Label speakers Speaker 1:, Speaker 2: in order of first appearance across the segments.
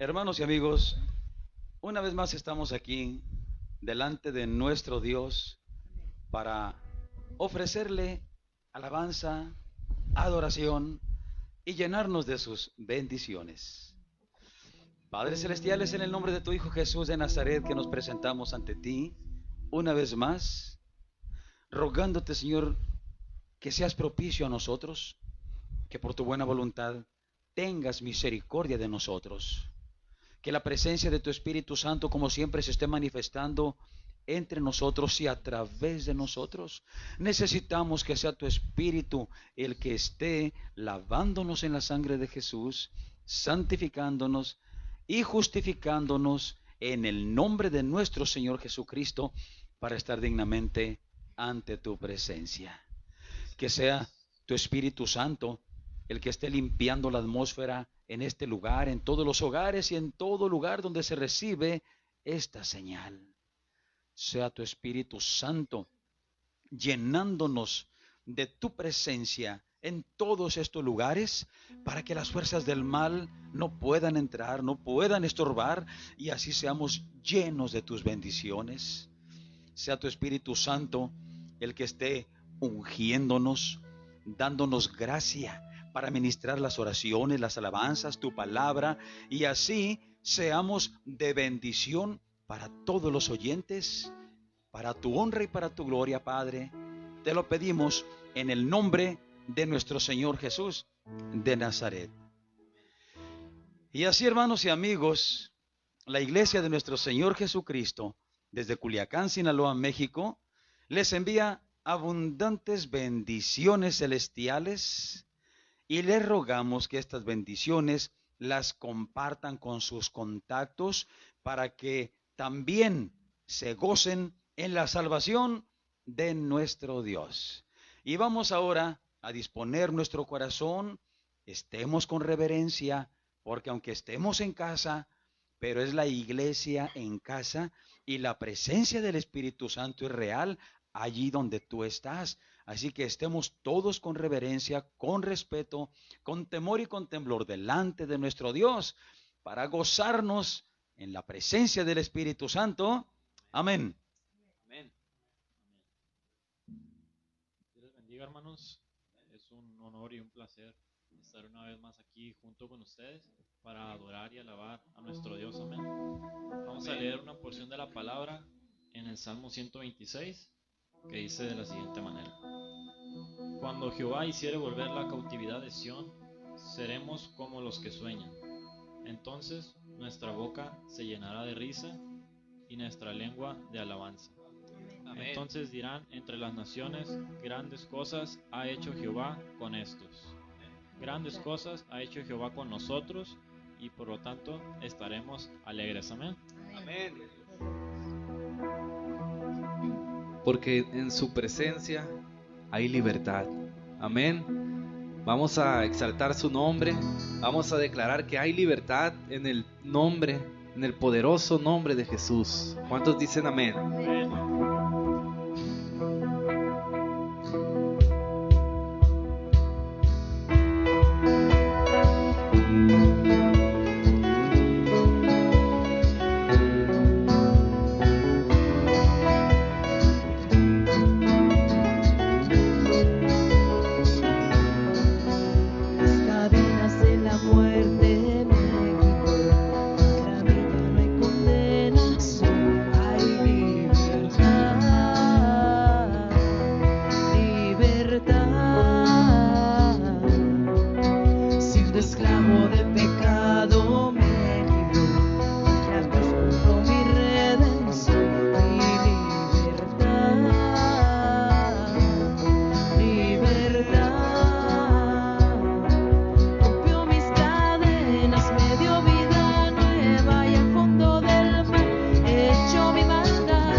Speaker 1: Hermanos y amigos, una vez más estamos aquí delante de nuestro Dios para ofrecerle alabanza, adoración y llenarnos de sus bendiciones. Padre Celestial, es en el nombre de tu Hijo Jesús de Nazaret que nos presentamos ante ti una vez más, rogándote, Señor, que seas propicio a nosotros, que por tu buena voluntad tengas misericordia de nosotros. Que la presencia de tu Espíritu Santo, como siempre, se esté manifestando entre nosotros y a través de nosotros. Necesitamos que sea tu Espíritu el que esté lavándonos en la sangre de Jesús, santificándonos y justificándonos en el nombre de nuestro Señor Jesucristo para estar dignamente ante tu presencia. Que sea tu Espíritu Santo el que esté limpiando la atmósfera en este lugar, en todos los hogares y en todo lugar donde se recibe esta señal. Sea tu Espíritu Santo llenándonos de tu presencia en todos estos lugares para que las fuerzas del mal no puedan entrar, no puedan estorbar y así seamos llenos de tus bendiciones. Sea tu Espíritu Santo el que esté ungiéndonos, dándonos gracia para ministrar las oraciones, las alabanzas, tu palabra, y así seamos de bendición para todos los oyentes, para tu honra y para tu gloria, Padre. Te lo pedimos en el nombre de nuestro Señor Jesús de Nazaret. Y así, hermanos y amigos, la iglesia de nuestro Señor Jesucristo, desde Culiacán, Sinaloa, México, les envía abundantes bendiciones celestiales y les rogamos que estas bendiciones las compartan con sus contactos para que también se gocen en la salvación de nuestro Dios. Y vamos ahora a disponer nuestro corazón, estemos con reverencia, porque aunque estemos en casa, pero es la iglesia en casa y la presencia del Espíritu Santo es real allí donde tú estás. Así que estemos todos con reverencia, con respeto, con temor y con temblor delante de nuestro Dios para gozarnos en la presencia del Espíritu Santo. Amén.
Speaker 2: Amén. Dios les bendiga, hermanos. Es un honor y un placer estar una vez más aquí junto con ustedes para adorar y alabar a nuestro Dios. Amén. Vamos a leer una porción de la palabra en el Salmo 126, que dice de la siguiente manera: Cuando Jehová hiciere volver la cautividad de Sión, seremos como los que sueñan. Entonces nuestra boca se llenará de risa y nuestra lengua de alabanza. Amén. Entonces dirán entre las naciones: grandes cosas ha hecho Jehová con estos. Grandes cosas ha hecho Jehová con nosotros, y por lo tanto estaremos alegres. Amén.
Speaker 3: Amén.
Speaker 4: Porque en su presencia hay libertad. Amén. Vamos a exaltar su nombre. Vamos a declarar que hay libertad en el nombre, en el poderoso nombre de Jesús. ¿Cuántos dicen amén?
Speaker 2: Amén.
Speaker 5: Cadenas de la muerte me quitó, contra mí ya no hay condenación, hay libertad, libertad. Siendo esclavo de pecado me libró, y la cruz compró mi redención, mi libertad, libertad. Rompió mis cadenas, me dio vida nueva y al fondo del mar echó mi maldad,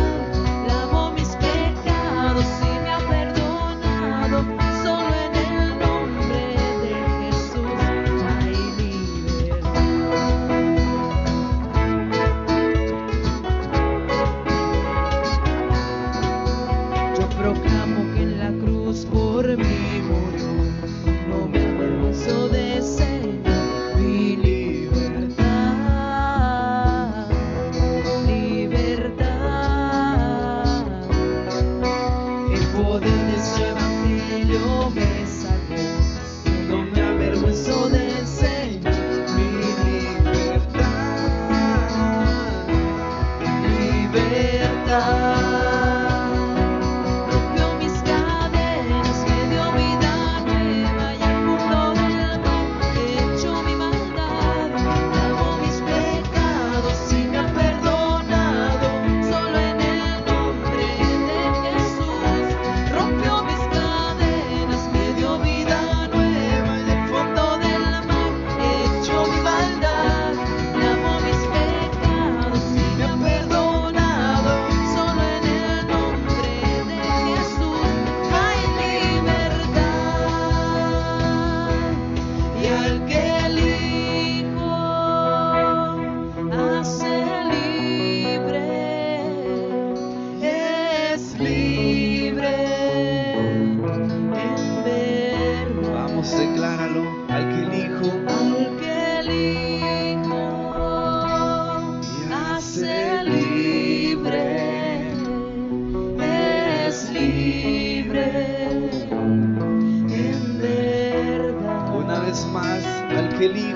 Speaker 5: lavó mis pecados y me ha perdonado. Solo en el nombre de Jesús hay libertad.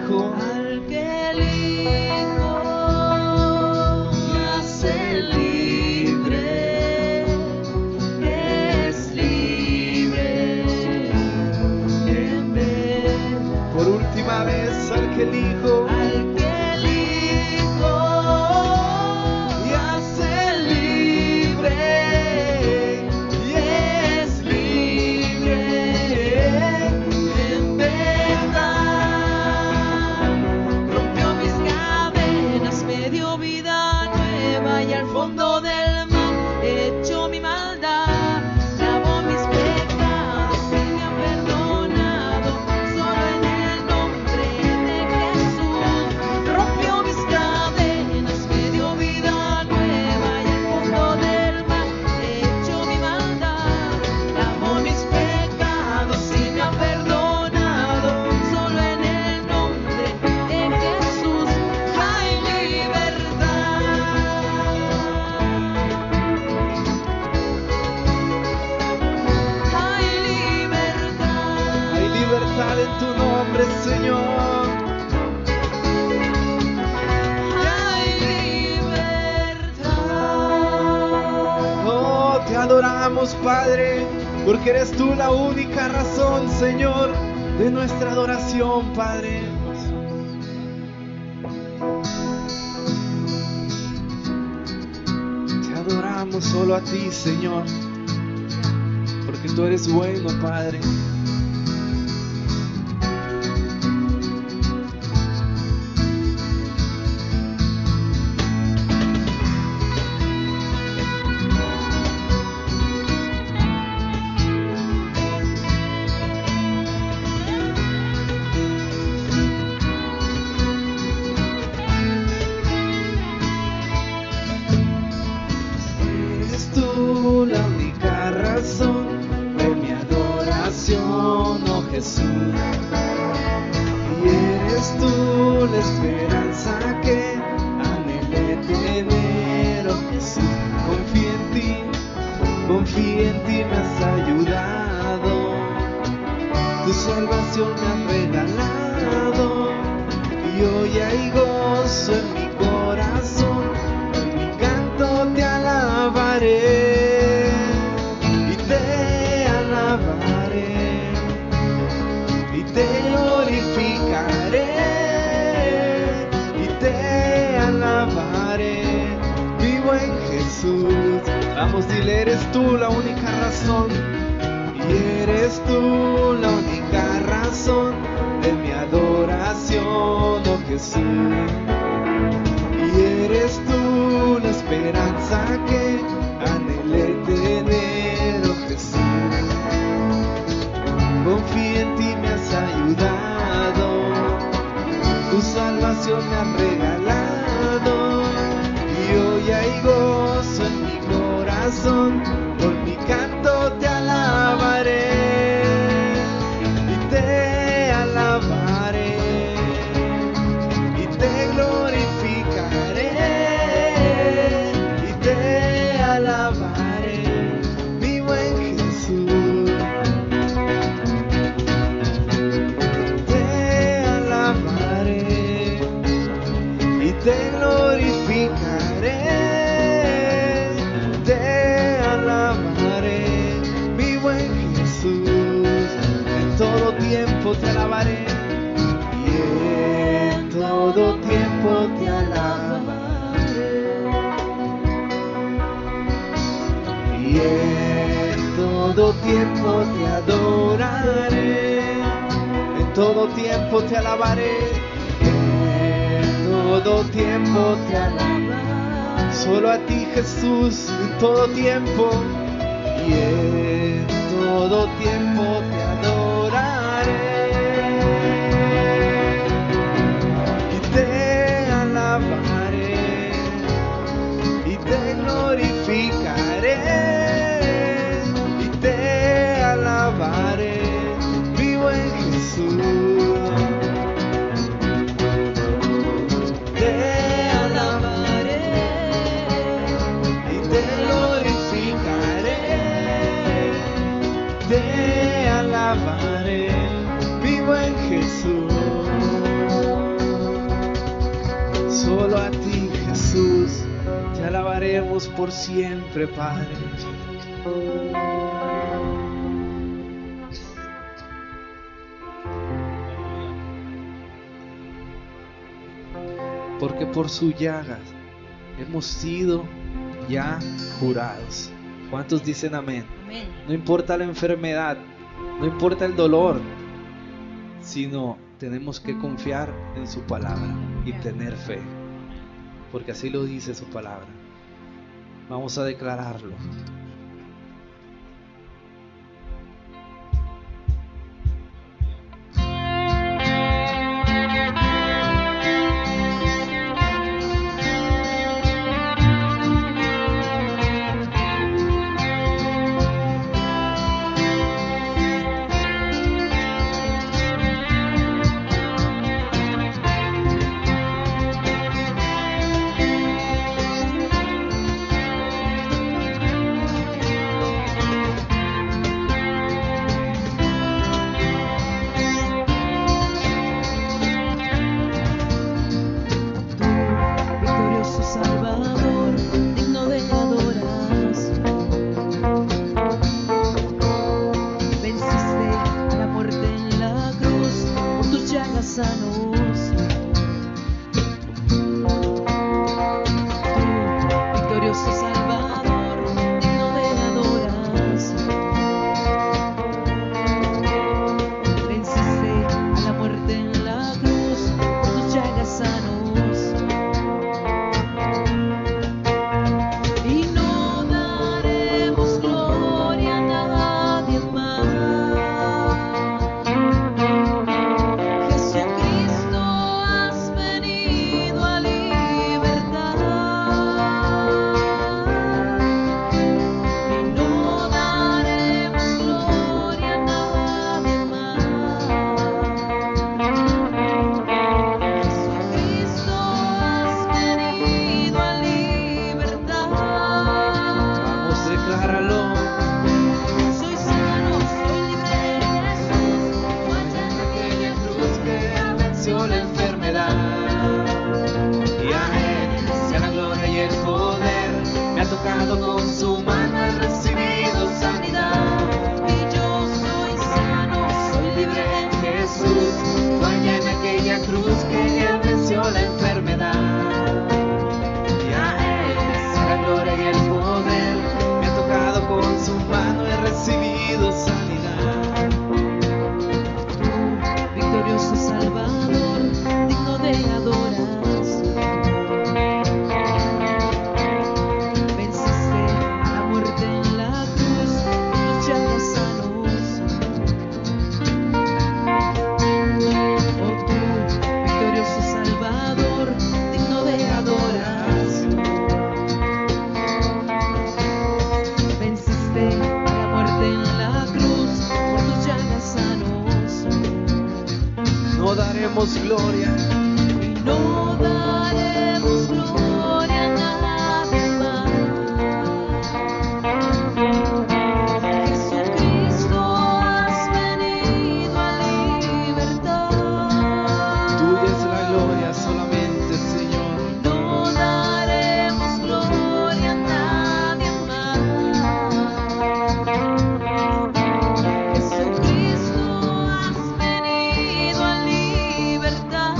Speaker 4: Hijo
Speaker 5: al que el Hijo hace libre, es libre en verdad.
Speaker 4: por última vez, al que el Hijo
Speaker 5: Al que el Hijo
Speaker 4: y hace libre y es libre
Speaker 5: en verdad rompió mis cadenas, me dio vida nueva y al fondo del mar echó mi maldad, lavó mis pecados y me ha perdonado, solo en el nombre de Jesús. Rompió mis cadenas, me dio vida nueva y al fondo del mar echó mi maldad, lavó mis pecados y me ha perdonado, solo en el nombre de Jesús hay libertad. Hay libertad.
Speaker 4: hay libertad en tu nombre, Señor.
Speaker 5: Hay libertad.
Speaker 4: Oh, te adoramos, Padre, porque eres tú la única razón, Señor, de nuestra adoración, Padre. Te adoramos solo a ti, Señor, porque tú eres bueno, Padre. Eres tú la única razón de mi adoración, oh Jesús. Y eres tú la esperanza que anhelé tener, oh Jesús. Confío en ti, me has ayudado. Tu salvación me has regalado. Y hoy hay gozo en mi corazón. En mi canto te alabaré. Y te alabaré. Y te glorificaré. Y te alabaré. Vivo en Jesús. Vamos, dile, eres tú la única razón. Y eres tú la única razón de mi adoración, oh Jesús. Y eres tú la esperanza que anhelé tener, oh Jesús. Confío en ti, me has ayudado. Tu salvación me has regalado. Y hoy hay gozo en mi corazón. Por mi canto te alabaré. Y te alabaré. Y te glorificaré. Y te alabaré. Mi buen Jesús. Te alabaré. Y te glorificaré. Te alabaré, mi buen Jesús. En todo tiempo te alabaré. Y en todo tiempo te alabaré. Y en todo tiempo te adoraré. En todo tiempo te alabaré. En todo tiempo te alabaré. Solo a ti, Jesús, en todo tiempo. Y en todo tiempo te adoraré. Y te alabaré. Y te glorificaré. Y te alabaré, mi buen Jesús. Te alabaré. Y te glorificaré. Te Jesús, te alabaremos por siempre, Padre. Porque por sus llagas hemos sido ya curados. ¿Cuántos dicen amén?
Speaker 5: Amén.
Speaker 4: No importa la enfermedad, no importa el dolor, sino tenemos que confiar en su palabra y tener fe, porque así lo dice su palabra. Vamos a declararlo.
Speaker 5: Victorioso Salvador, digno de adoración, venciste la muerte en la cruz, por tus llagas sanos. Tú, victorioso Salvador, digno de adoración, venciste a la muerte en la cruz, por tus llagas sanos. Y no daremos gloria a nadie más. Jesucristo, has venido a libertar. Y no daremos gloria a nadie más. Jesucristo, has venido a libertar.
Speaker 4: Vamos, decláralo.
Speaker 5: Soy sano, soy libre en Jesús. Vaya en aquella cruz que
Speaker 4: Ya venció la enfermedad, y a Él sea la gloria y el poder. Me ha tocado con su mano, he recibido sanidad.
Speaker 5: y yo soy sano, soy libre en
Speaker 4: Jesús, vaya en aquella cruz que ya venció la enfermedad, y a Él sea la gloria y el poder. Me ha tocado con su mano, he recibido sanidad.
Speaker 5: Victorioso Salvador, digno de adoración, venciste a la muerte en la cruz, por tus llagas sanos. Oh tú, victorioso Salvador, digno de adoración, venciste a la muerte en la cruz, por tus llagas sanos.
Speaker 4: No daremos gloria,
Speaker 5: Y no daremos gloria a nadie más. Jesucristo, has venido a libertar.
Speaker 4: tuya es la gloria solamente, Señor.
Speaker 5: No daremos gloria a nadie más. Jesucristo, has venido a libertar.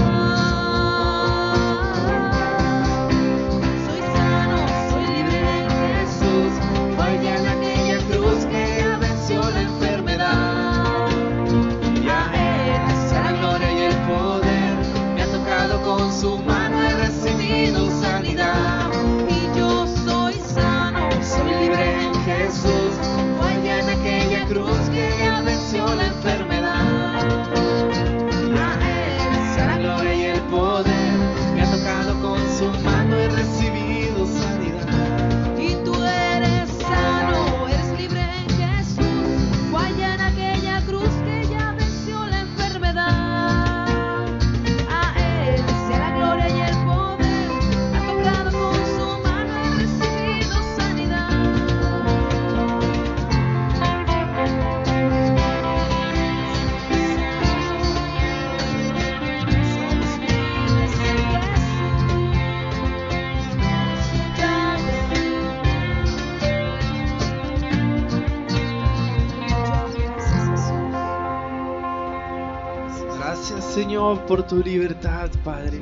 Speaker 4: Señor, por tu libertad, Padre.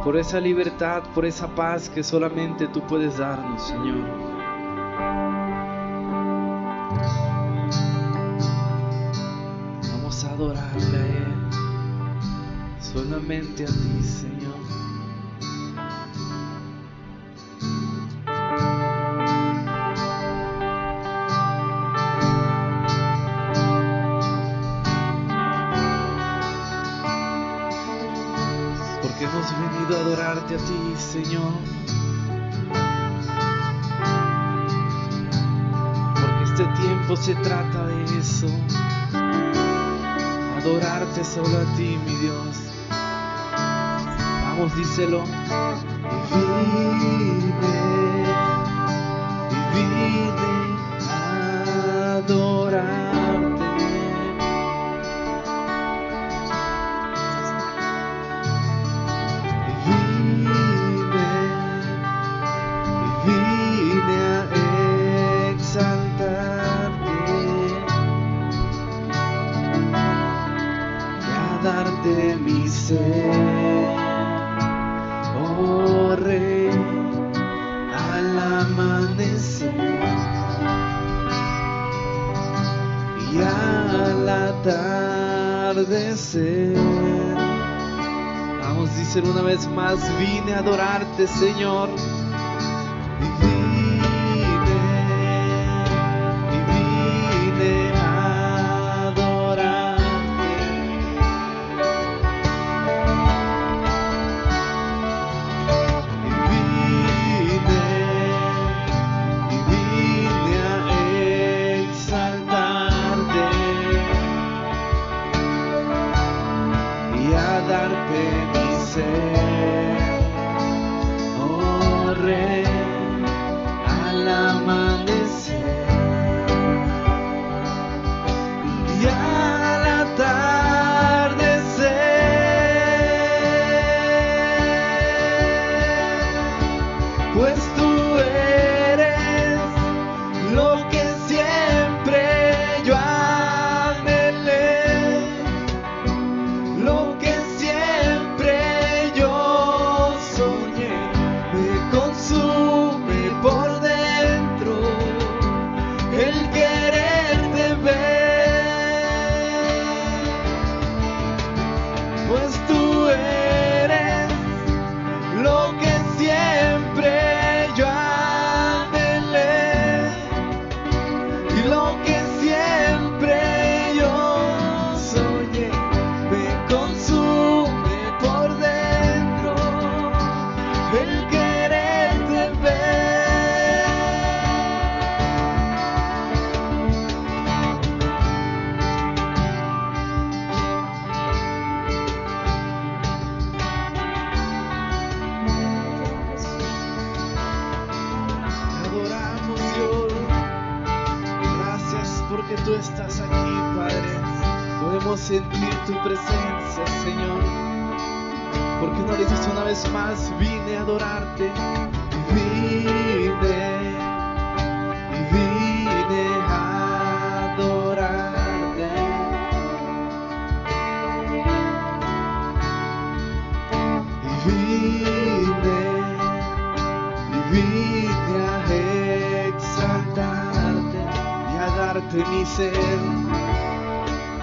Speaker 4: Por esa libertad, por esa paz que solamente tú puedes darnos, Señor. Vamos a adorarle a Él, solamente a ti, Señor. Porque hemos venido a adorarte a ti, Señor. Porque este tiempo se trata de eso. Adorarte solo a ti, mi Dios. Vamos, díselo. Y vine a adorarte. Vine a exaltarte y a darte mi ser, oh Rey, al amanecer y al atardecer. Vamos, díselo una vez más, vine a adorarte, Señor. Tú estás aquí, Padre. Podemos sentir tu presencia, Señor. ¿Por qué no le dices una vez más? Vine a adorarte. Vine a adorarte. Vine a exaltarte y a darte mi ser,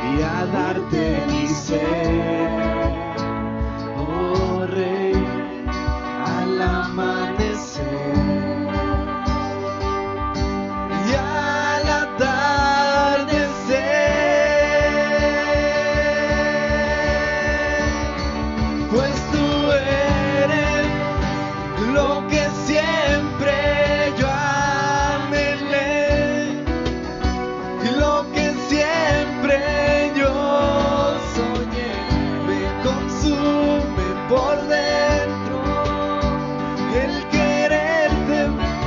Speaker 4: y a darte mi ser, oh Rey, al amanecer y al atardecer, pues tú eres lo que siempre yo anhelé, y lo que siempre yo soñé, me consume por dentro el quererte.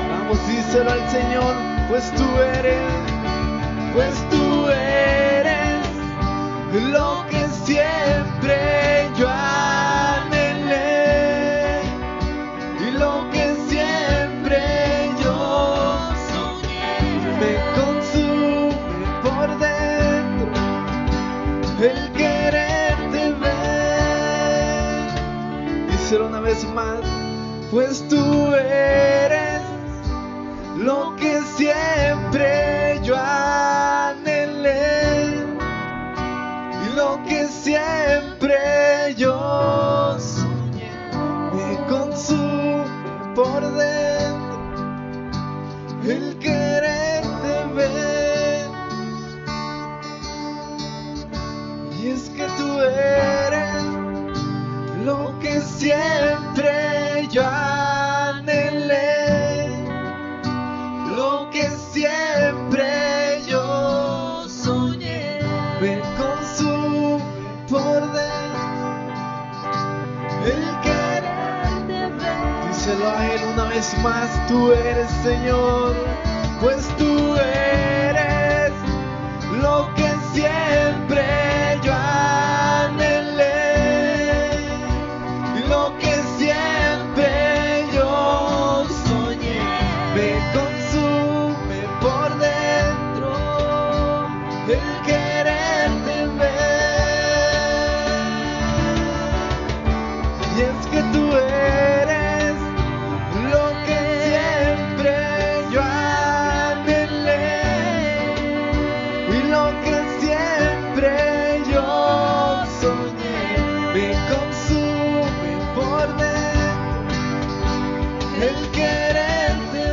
Speaker 4: Vamos, díselo al Señor, pues tú eres lo que siempre yo anhelé, y lo que siempre yo soñé, me consume por dentro el quererte ver. Díselo una vez más. Pues tú eres lo que siempre yo anhelé y lo que siempre yo soñé. Me consume por dentro el quererte ver. Y es que tú eres lo que siempre yo anhelé, lo que siempre yo soñé. Me consume por dentro el quererte ver. Díselo a Él una vez más. Tú eres, Señor, pues tú eres lo que siempre yo anhelé y lo que siempre yo soñé. Me consume por dentro el quererte ver. Y es que tú eres lo que siempre yo anhelé y lo que siempre yo soñé. Me consume por dentro el quererte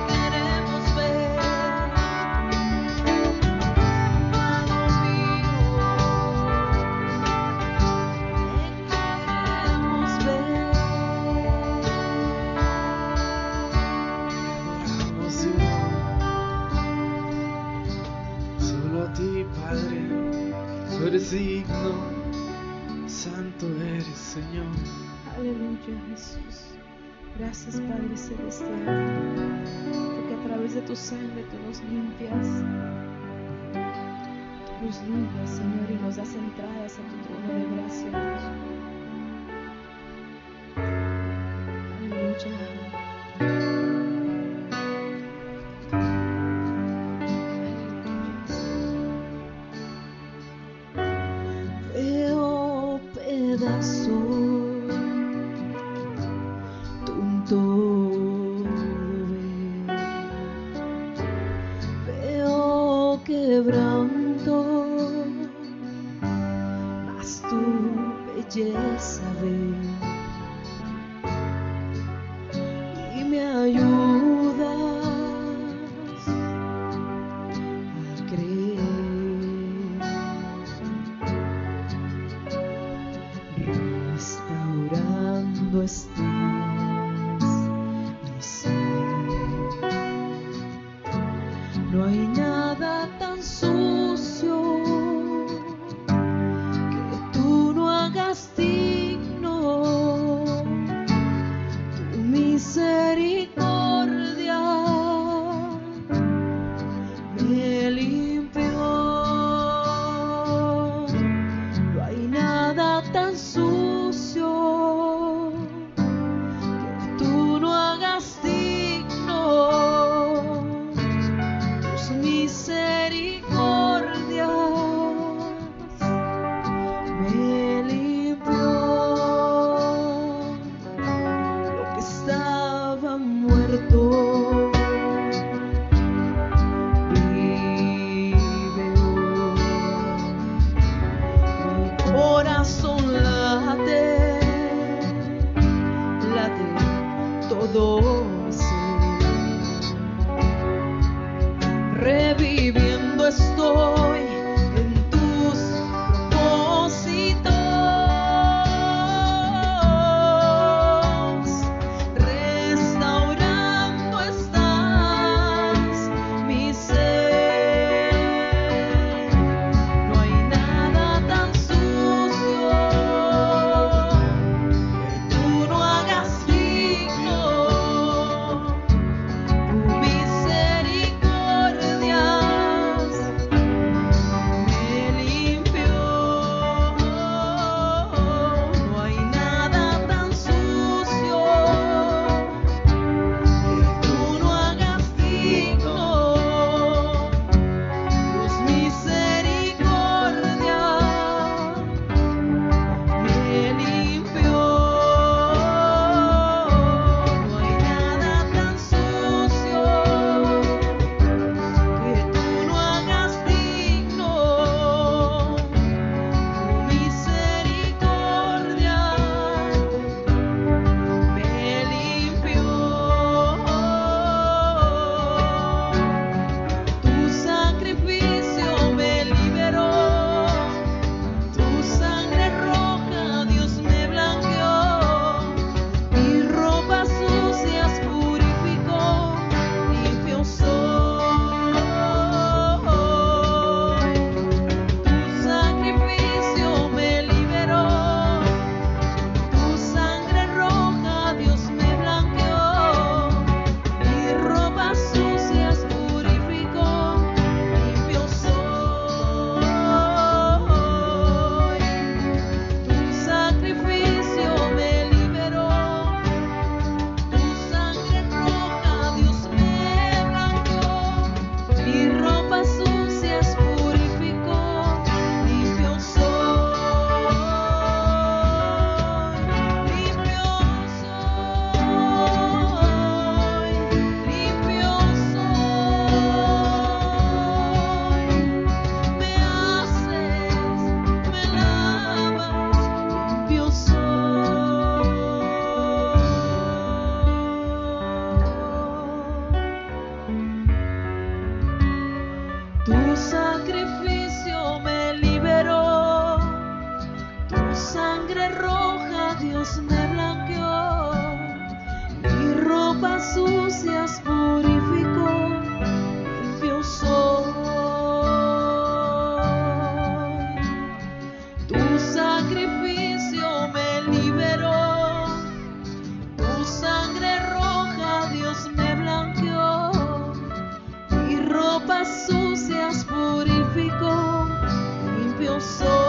Speaker 5: Queremos ver, amado mío, queremos ver.
Speaker 4: Adoramos, Dios. Solo a ti, Padre, tú eres digno, santo eres, Señor.
Speaker 5: Aleluya, Jesús. Gracias, Padre Celestial, porque a través de tu sangre tú nos limpias, Señor, y nos das entradas a tu trono de gracia, Dios. Aleluya. Veo pedazos de un tobe, veo quebranto, mas tu belleza veo y me ayudas a creer. Restaurando estás mi ser. No hay nada tan sucio que tú no hagas digno. Tu misericordia me limpió. No hay nada tan sucio que tú no hagas digno. Tus misericordias me limpió. Lo que estaba muerto vive hoy. Mi corazón late, late todo mi ser. Reviviendo estoy en tus propósitos. Restaurando estás mi ser. No hay nada tan sucio que tú no hagas digno. Tu misericordia Dios me blanqueó, mi ropa sucias purificó, limpio soy. Tu sacrificio me liberó, tu sangre roja Dios me blanqueó, mi ropa sucias purificó, limpio soy.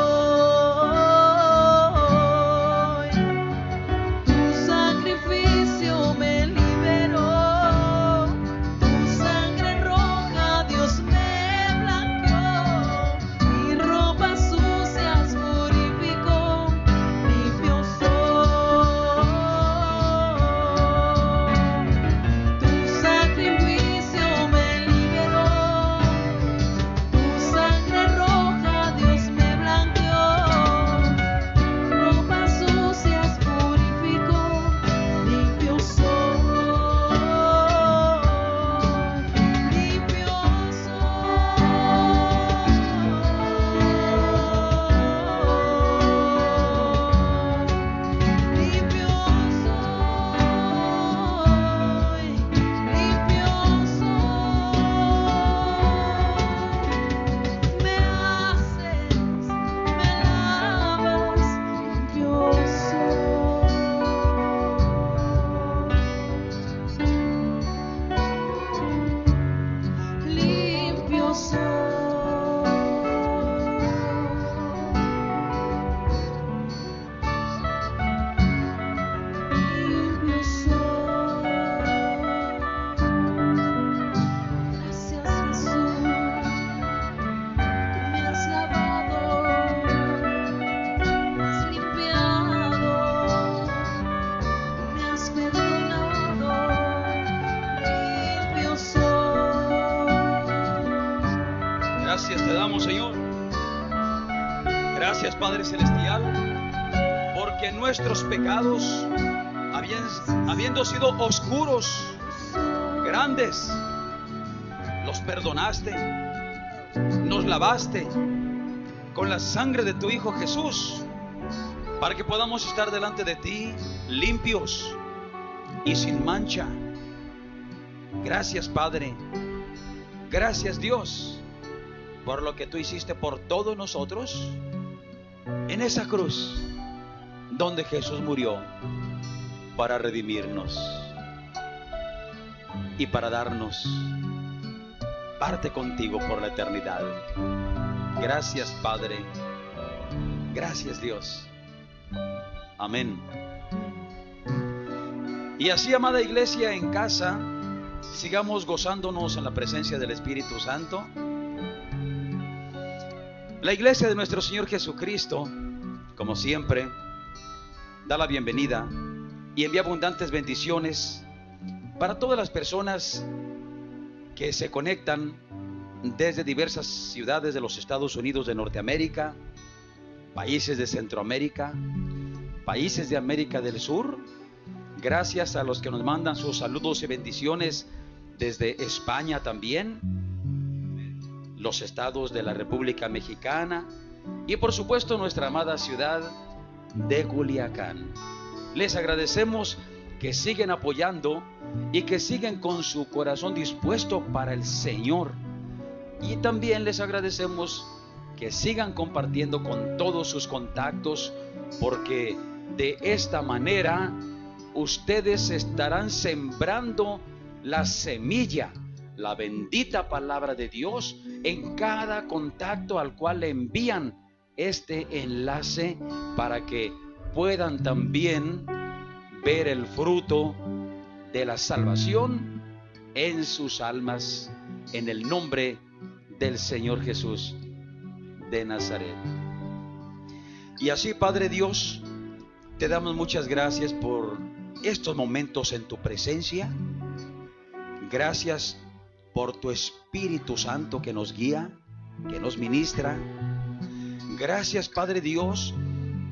Speaker 1: Gracias te damos, Señor. Gracias, Padre Celestial, porque nuestros pecados, habiendo sido oscuros, grandes, los perdonaste, nos lavaste con la sangre de tu Hijo Jesús, para que podamos estar delante de ti limpios y sin mancha. Gracias, Padre. Gracias, Dios, por lo que tú hiciste por todos nosotros en esa cruz donde Jesús murió para redimirnos y para darnos parte contigo por la eternidad. Gracias, Padre. Gracias, Dios. Amén. Y así, amada iglesia, en casa sigamos gozándonos en la presencia del Espíritu Santo. La iglesia de nuestro Señor Jesucristo, como siempre, da la bienvenida y envía abundantes bendiciones para todas las personas que se conectan desde diversas ciudades de los Estados Unidos de Norteamérica, países de Centroamérica, países de América del Sur. Gracias a los que nos mandan sus saludos y bendiciones desde España también, los estados de la República Mexicana y por supuesto nuestra amada ciudad de Culiacán. Les agradecemos que siguen apoyando y que siguen con su corazón dispuesto para el Señor. Y también les agradecemos que sigan compartiendo con todos sus contactos, porque de esta manera ustedes estarán sembrando la semilla, la bendita palabra de Dios, en cada contacto al cual le envían este enlace, para que puedan también ver el fruto de la salvación en sus almas, en el nombre del Señor Jesús de Nazaret. Y así, Padre Dios, te damos muchas gracias por estos momentos en tu presencia. Gracias por tu Espíritu Santo que nos guía, que nos ministra. Gracias, Padre Dios,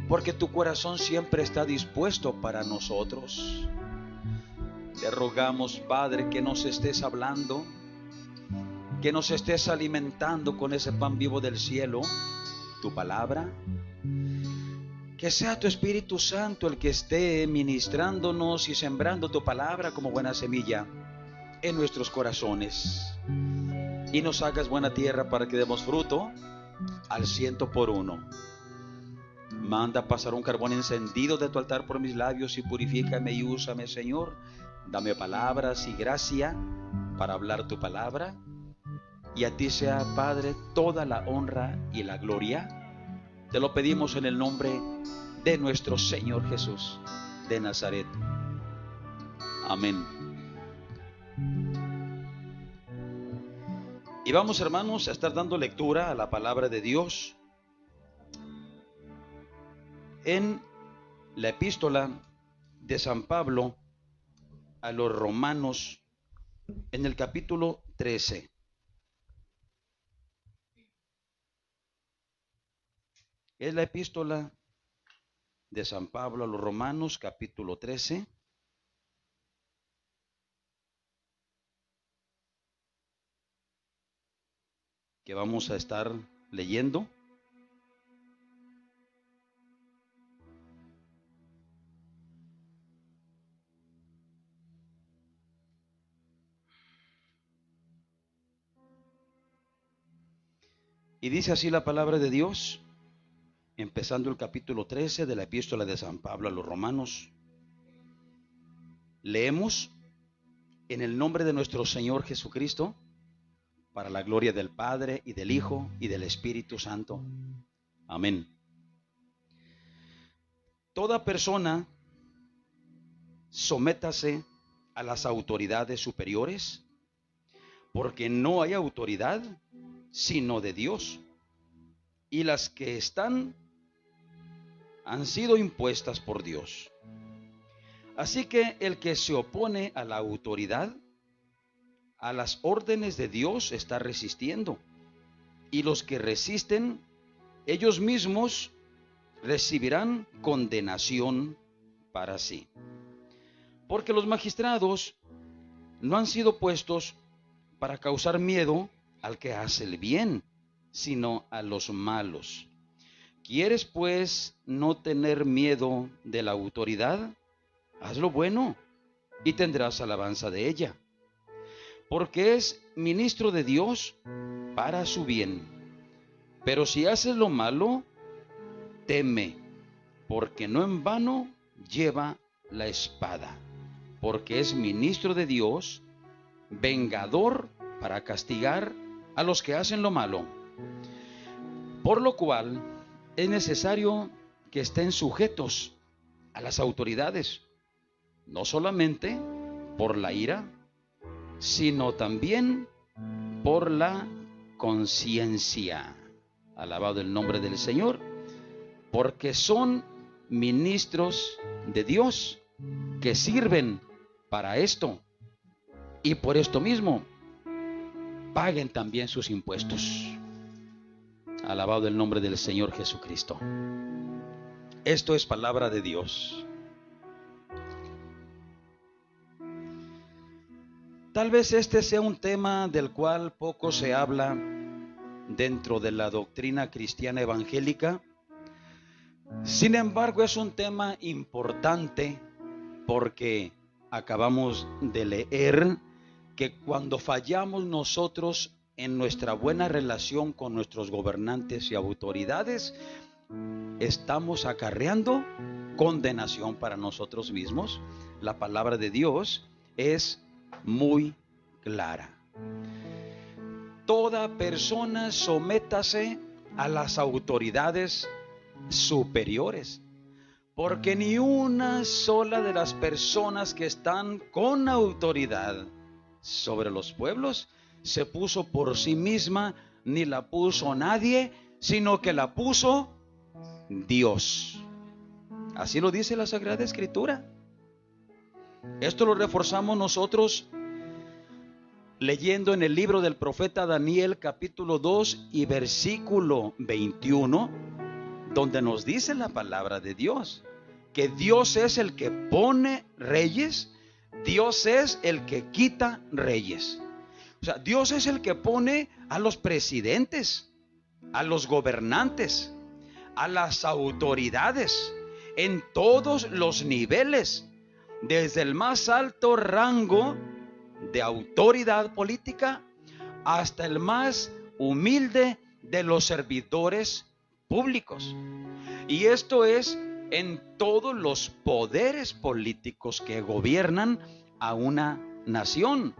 Speaker 1: porque tu corazón siempre está dispuesto para nosotros. Te rogamos, Padre, que nos estés hablando, que nos estés alimentando con ese pan vivo del cielo, tu palabra. Que sea tu Espíritu Santo el que esté ministrándonos y sembrando tu palabra como buena semilla en nuestros corazones. Y nos hagas buena tierra para que demos fruto al 100%. Manda pasar un carbón encendido de tu altar por mis labios y purifícame y úsame, Señor. Dame palabras y gracia para hablar tu palabra. Y a ti sea, Padre, toda la honra y la gloria. Te lo pedimos en el nombre de nuestro Señor Jesús de Nazaret. Amén. Y vamos, hermanos, a estar dando lectura a la palabra de Dios en la epístola de San Pablo a los Romanos, en el capítulo 13. Es la epístola de San Pablo a los Romanos, capítulo 13. Que vamos a estar leyendo. Y dice así la palabra de Dios, empezando el capítulo 13 de la epístola de San Pablo a los Romanos. Leemos en el nombre de nuestro Señor Jesucristo, para la gloria del Padre y del Hijo y del Espíritu Santo. Amén. Toda persona sométase a las autoridades superiores, porque no hay autoridad sino de Dios, y las que están han sido impuestas por Dios. Así que el que se opone a la autoridad, a las órdenes de Dios, está resistiendo, y los que resisten, ellos mismos recibirán condenación para sí. Porque los magistrados no han sido puestos para causar miedo al que hace el bien, sino a los malos. ¿Quieres pues no tener miedo de la autoridad? Haz lo bueno y tendrás alabanza de ella, porque es ministro de Dios para su bien. Pero si haces lo malo, teme, porque no en vano lleva la espada, porque es ministro de Dios, vengador para castigar a los que hacen lo malo. Por lo cual es necesario que estén sujetos a las autoridades, no solamente por la ira, sino también por la conciencia. Alabado el nombre del Señor, porque son ministros de Dios que sirven para esto, y por esto mismo paguen también sus impuestos. Alabado el nombre del Señor Jesucristo. Esto es palabra de Dios. Tal vez este sea un tema del cual poco se habla dentro de la doctrina cristiana evangélica. Sin embargo, es un tema importante porque acabamos de leer que cuando fallamos nosotros en nuestra buena relación con nuestros gobernantes y autoridades, estamos acarreando condenación para nosotros mismos. La palabra de Dios es muy clara. Toda persona sométase a las autoridades superiores, porque ni una sola de las personas que están con autoridad sobre los pueblos se puso por sí misma, ni la puso nadie, sino que la puso Dios. Así lo dice la Sagrada Escritura. Esto lo reforzamos nosotros leyendo en el libro del profeta Daniel, capítulo 2 y versículo 21, donde nos dice la palabra de Dios, que Dios es el que pone reyes, Dios es el que quita reyes. O sea, Dios es el que pone a los presidentes, a los gobernantes, a las autoridades. en todos los niveles, desde el más alto rango de autoridad política hasta el más humilde de los servidores públicos. Y esto es en todos los poderes políticos que gobiernan a una nación,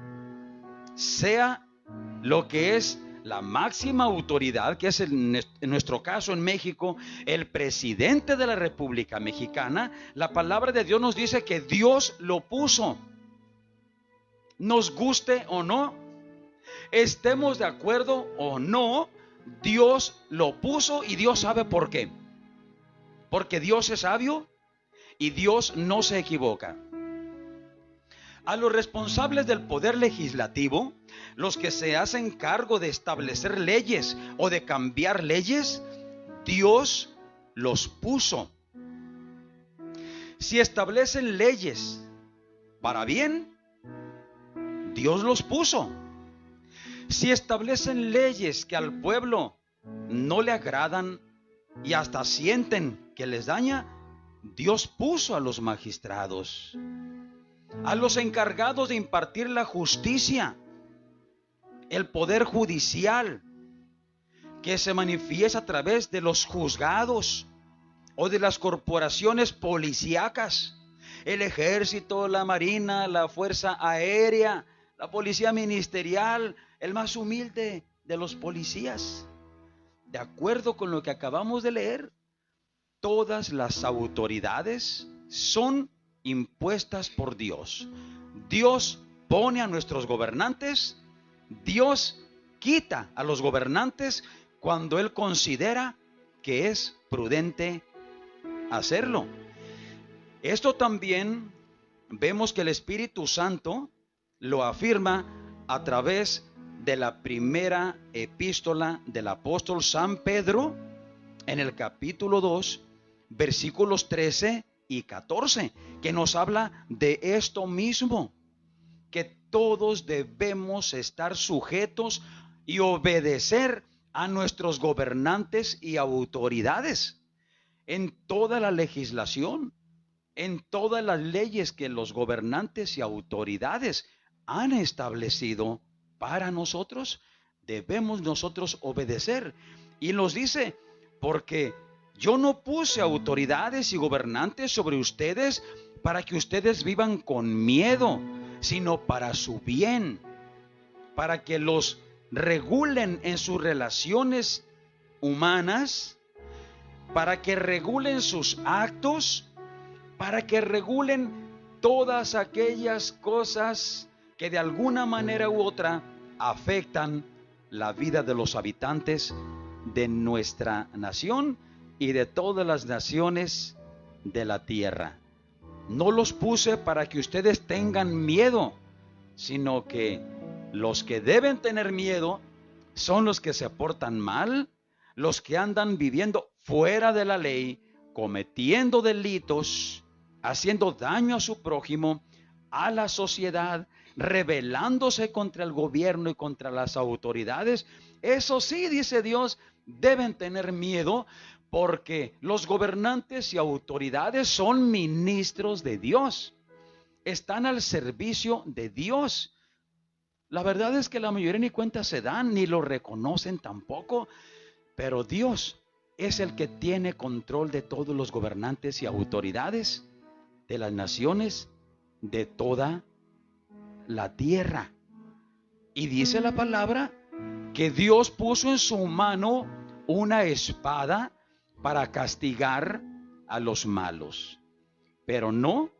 Speaker 1: sea lo que es la máxima autoridad, que es en nuestro caso en México, el presidente de la República Mexicana. La palabra de Dios nos dice que Dios lo puso, nos guste o no, estemos de acuerdo o no, Dios lo puso y Dios sabe por qué. Porque Dios es sabio y Dios no se equivoca. A los responsables del poder legislativo, los que se hacen cargo de establecer leyes o de cambiar leyes, Dios los puso. Si establecen leyes para bien, Dios los puso. Si establecen leyes que al pueblo no le agradan y hasta sienten que les daña, Dios puso a los magistrados, a los encargados de impartir la justicia, el poder judicial, que se manifiesta a través de los juzgados o de las corporaciones policíacas, el ejército, la marina, la fuerza aérea, la policía ministerial, el más humilde de los policías. De acuerdo con lo que acabamos de leer, todas las autoridades son impuestas por Dios. Dios pone a nuestros gobernantes, Dios quita a los gobernantes cuando Él considera que es prudente hacerlo. Esto también vemos que el Espíritu Santo lo afirma a través de la primera epístola del apóstol San Pedro, en el capítulo 2, versículos 13 y 14, que nos habla de esto mismo, que todos debemos estar sujetos y obedecer a nuestros gobernantes y autoridades en toda la legislación, en todas las leyes que los gobernantes y autoridades han establecido para nosotros. Debemos nosotros obedecer. Y nos dice, porque yo no puse autoridades y gobernantes sobre ustedes para que ustedes vivan con miedo, sino para su bien, para que los regulen en sus relaciones humanas, para que regulen sus actos, para que regulen todas aquellas cosas que de alguna manera u otra afectan la vida de los habitantes de nuestra nación y de todas las naciones de la tierra. No los puse para que ustedes tengan miedo, sino que los que deben tener miedo son los que se portan mal, los que andan viviendo fuera de la ley, cometiendo delitos, haciendo daño a su prójimo, a la sociedad, rebelándose contra el gobierno y contra las autoridades. Eso sí, dice Dios, deben tener miedo, porque los gobernantes y autoridades son ministros de Dios, están al servicio de Dios. La verdad es que la mayoría ni cuenta se dan, ni lo reconocen tampoco, pero Dios es el que tiene control de todos los gobernantes y autoridades de las naciones de toda la tierra. Y dice la palabra que Dios puso en su mano una espada para castigar a los malos, pero no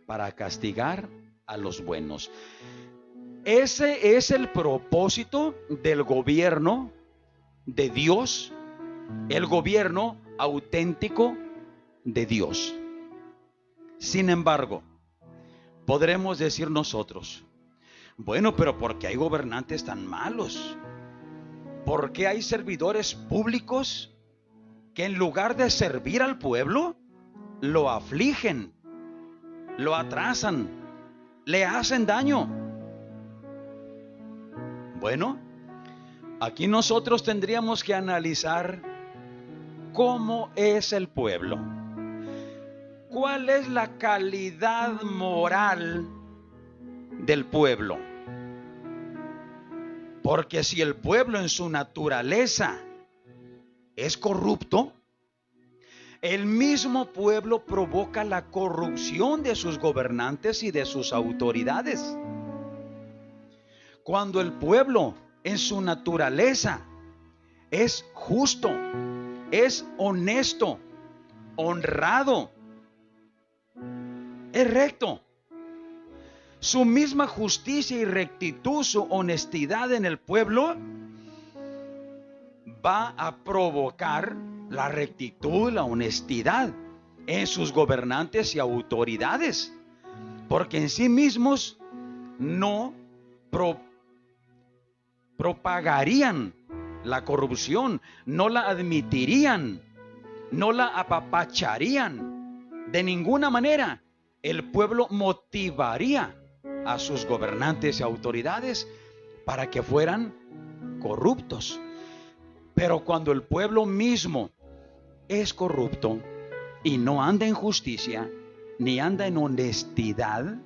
Speaker 1: para castigar a los buenos. Ese es el propósito del gobierno de Dios, el gobierno auténtico de Dios. Sin embargo, podremos decir nosotros, bueno, pero ¿por qué hay gobernantes tan malos? ¿Por qué hay servidores públicos que en lugar de servir al pueblo, lo afligen, lo atrasan, le hacen daño? Bueno, aquí nosotros tendríamos que analizar cómo es el pueblo. ¿cuál es la calidad moral del pueblo? Porque si el pueblo en su naturaleza es corrupto, el mismo pueblo provoca la corrupción de sus gobernantes y de sus autoridades. Cuando el pueblo en su naturaleza es justo, es honesto, honrado, es recto, su misma justicia y rectitud, su honestidad en el pueblo va a provocar la rectitud, la honestidad en sus gobernantes y autoridades, porque en sí mismos no propagarían la corrupción, no la admitirían, no la apapacharían. De ninguna manera el pueblo motivaría a sus gobernantes y autoridades para que fueran corruptos. Pero cuando el pueblo mismo es corrupto y no anda en justicia ni anda en honestidad,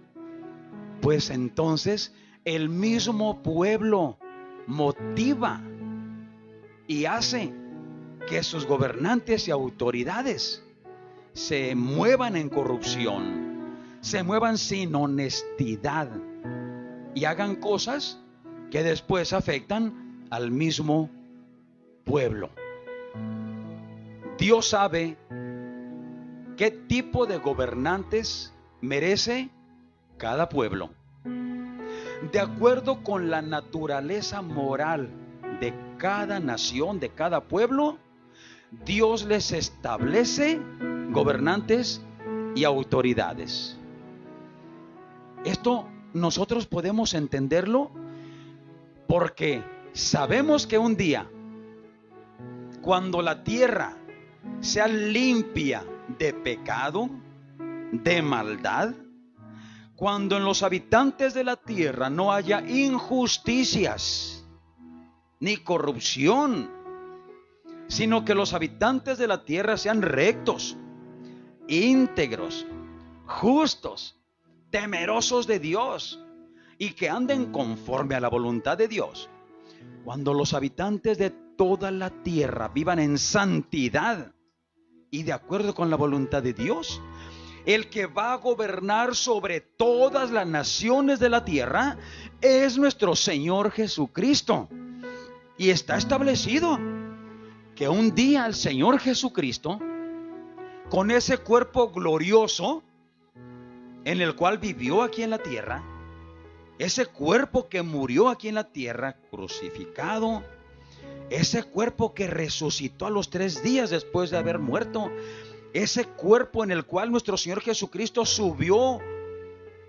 Speaker 1: pues entonces el mismo pueblo motiva y hace que sus gobernantes y autoridades se muevan en corrupción, se muevan sin honestidad y hagan cosas que después afectan al mismo pueblo. Dios sabe qué tipo de gobernantes merece cada pueblo. De acuerdo con la naturaleza moral de cada nación, de cada pueblo, Dios les establece gobernantes y autoridades. Esto nosotros podemos entenderlo porque sabemos que un día, cuando la tierra sea limpia de pecado, de maldad, cuando en los habitantes de la tierra no haya injusticias ni corrupción, sino que los habitantes de la tierra sean rectos, íntegros, justos, temerosos de Dios y que anden conforme a la voluntad de Dios. Cuando los habitantes de toda la tierra vivan en santidad y de acuerdo con la voluntad de Dios, el que va a gobernar sobre todas las naciones de la tierra es nuestro Señor Jesucristo. Y está establecido que un día el Señor Jesucristo, con ese cuerpo glorioso en el cual vivió aquí en la tierra, ese cuerpo que murió aquí en la tierra, crucificado, ese cuerpo que resucitó a los 3 días después de haber muerto, ese cuerpo en el cual nuestro Señor Jesucristo subió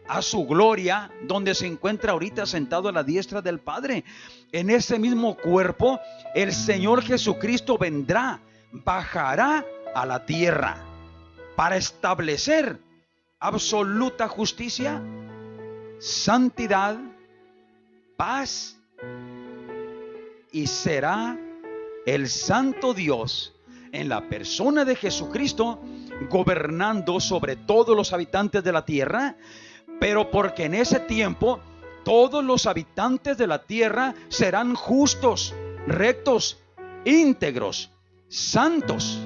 Speaker 1: a su gloria, donde se encuentra ahorita sentado a la diestra del Padre. En ese mismo cuerpo el Señor Jesucristo vendrá, bajará a la tierra para establecer absoluta justicia, santidad, paz, y será el santo Dios en la persona de Jesucristo gobernando sobre todos los habitantes de la tierra. Pero porque en ese tiempo todos los habitantes de la tierra serán justos, rectos, íntegros, santos.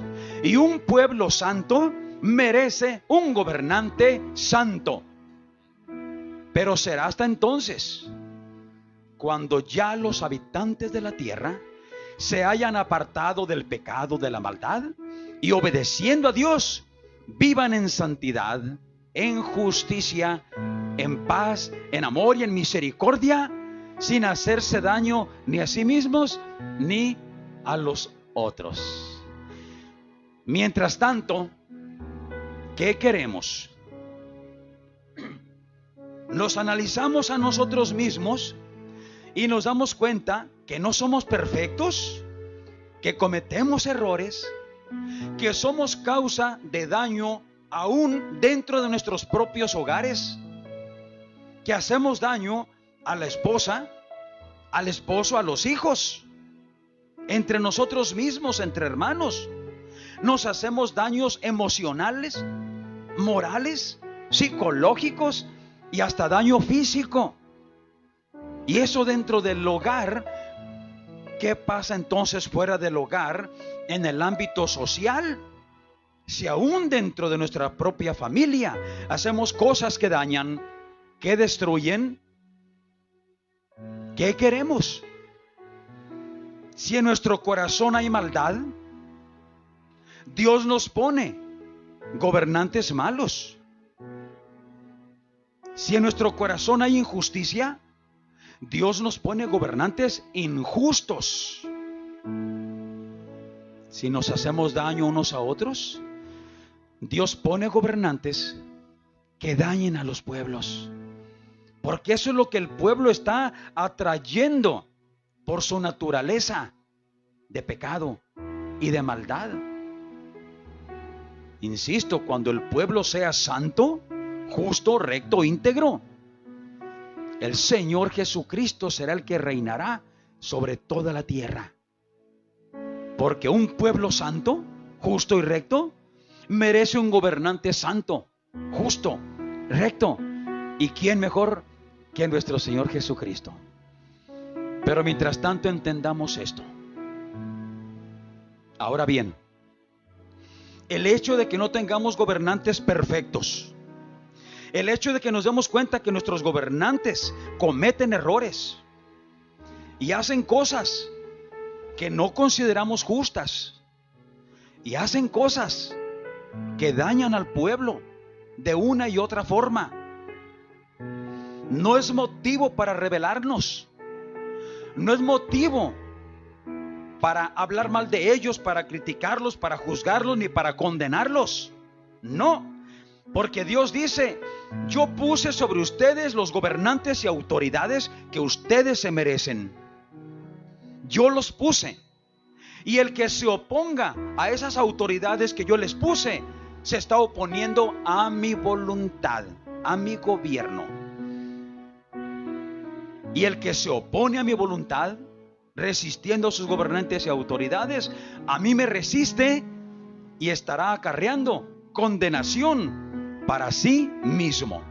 Speaker 1: Y un pueblo santo merece un gobernante santo. Pero será hasta entonces, cuando ya los habitantes de la tierra se hayan apartado del pecado, de la maldad, y obedeciendo a Dios, vivan en santidad, en justicia, en paz, en amor y en misericordia, sin hacerse daño ni a sí mismos ni a los otros. Mientras tanto, ¿qué queremos? Nos analizamos a nosotros mismos y nos damos cuenta que no somos perfectos, que cometemos errores, que somos causa de daño aún dentro de nuestros propios hogares, que hacemos daño a la esposa, al esposo, a los hijos, entre nosotros mismos, entre hermanos. Nos hacemos daños emocionales, morales, psicológicos y hasta daño físico. Y eso dentro del hogar. ¿Qué pasa entonces fuera del hogar, en el ámbito social? Si aún dentro de nuestra propia familia hacemos cosas que dañan, que destruyen, ¿qué queremos? Si en nuestro corazón hay maldad, Dios nos pone gobernantes malos. Si en nuestro corazón hay injusticia, Dios nos pone gobernantes injustos. Si nos hacemos daño unos a otros, Dios pone gobernantes que dañen a los pueblos. Porque eso es lo que el pueblo está atrayendo por su naturaleza de pecado y de maldad. Insisto, cuando el pueblo sea santo, justo, recto, íntegro, el Señor Jesucristo será el que reinará sobre toda la tierra. Porque un pueblo santo, justo y recto, merece un gobernante santo, justo, recto. ¿Y quién mejor que nuestro Señor Jesucristo? Pero mientras tanto entendamos esto. Ahora bien, el hecho de que no tengamos gobernantes perfectos, el hecho de que nos demos cuenta que nuestros gobernantes cometen errores y hacen cosas que no consideramos justas y hacen cosas que dañan al pueblo de una y otra forma, no es motivo para rebelarnos, no es motivo para hablar mal de ellos, para criticarlos, para juzgarlos, ni para condenarlos. No, porque Dios dice: yo puse sobre ustedes los gobernantes y autoridades que ustedes se merecen. Yo los puse. Y el que se oponga a esas autoridades que yo les puse, se está oponiendo a mi voluntad, a mi gobierno. Y el que se opone a mi voluntad, resistiendo a sus gobernantes y autoridades, a mí me resiste y estará acarreando condenación para sí mismo.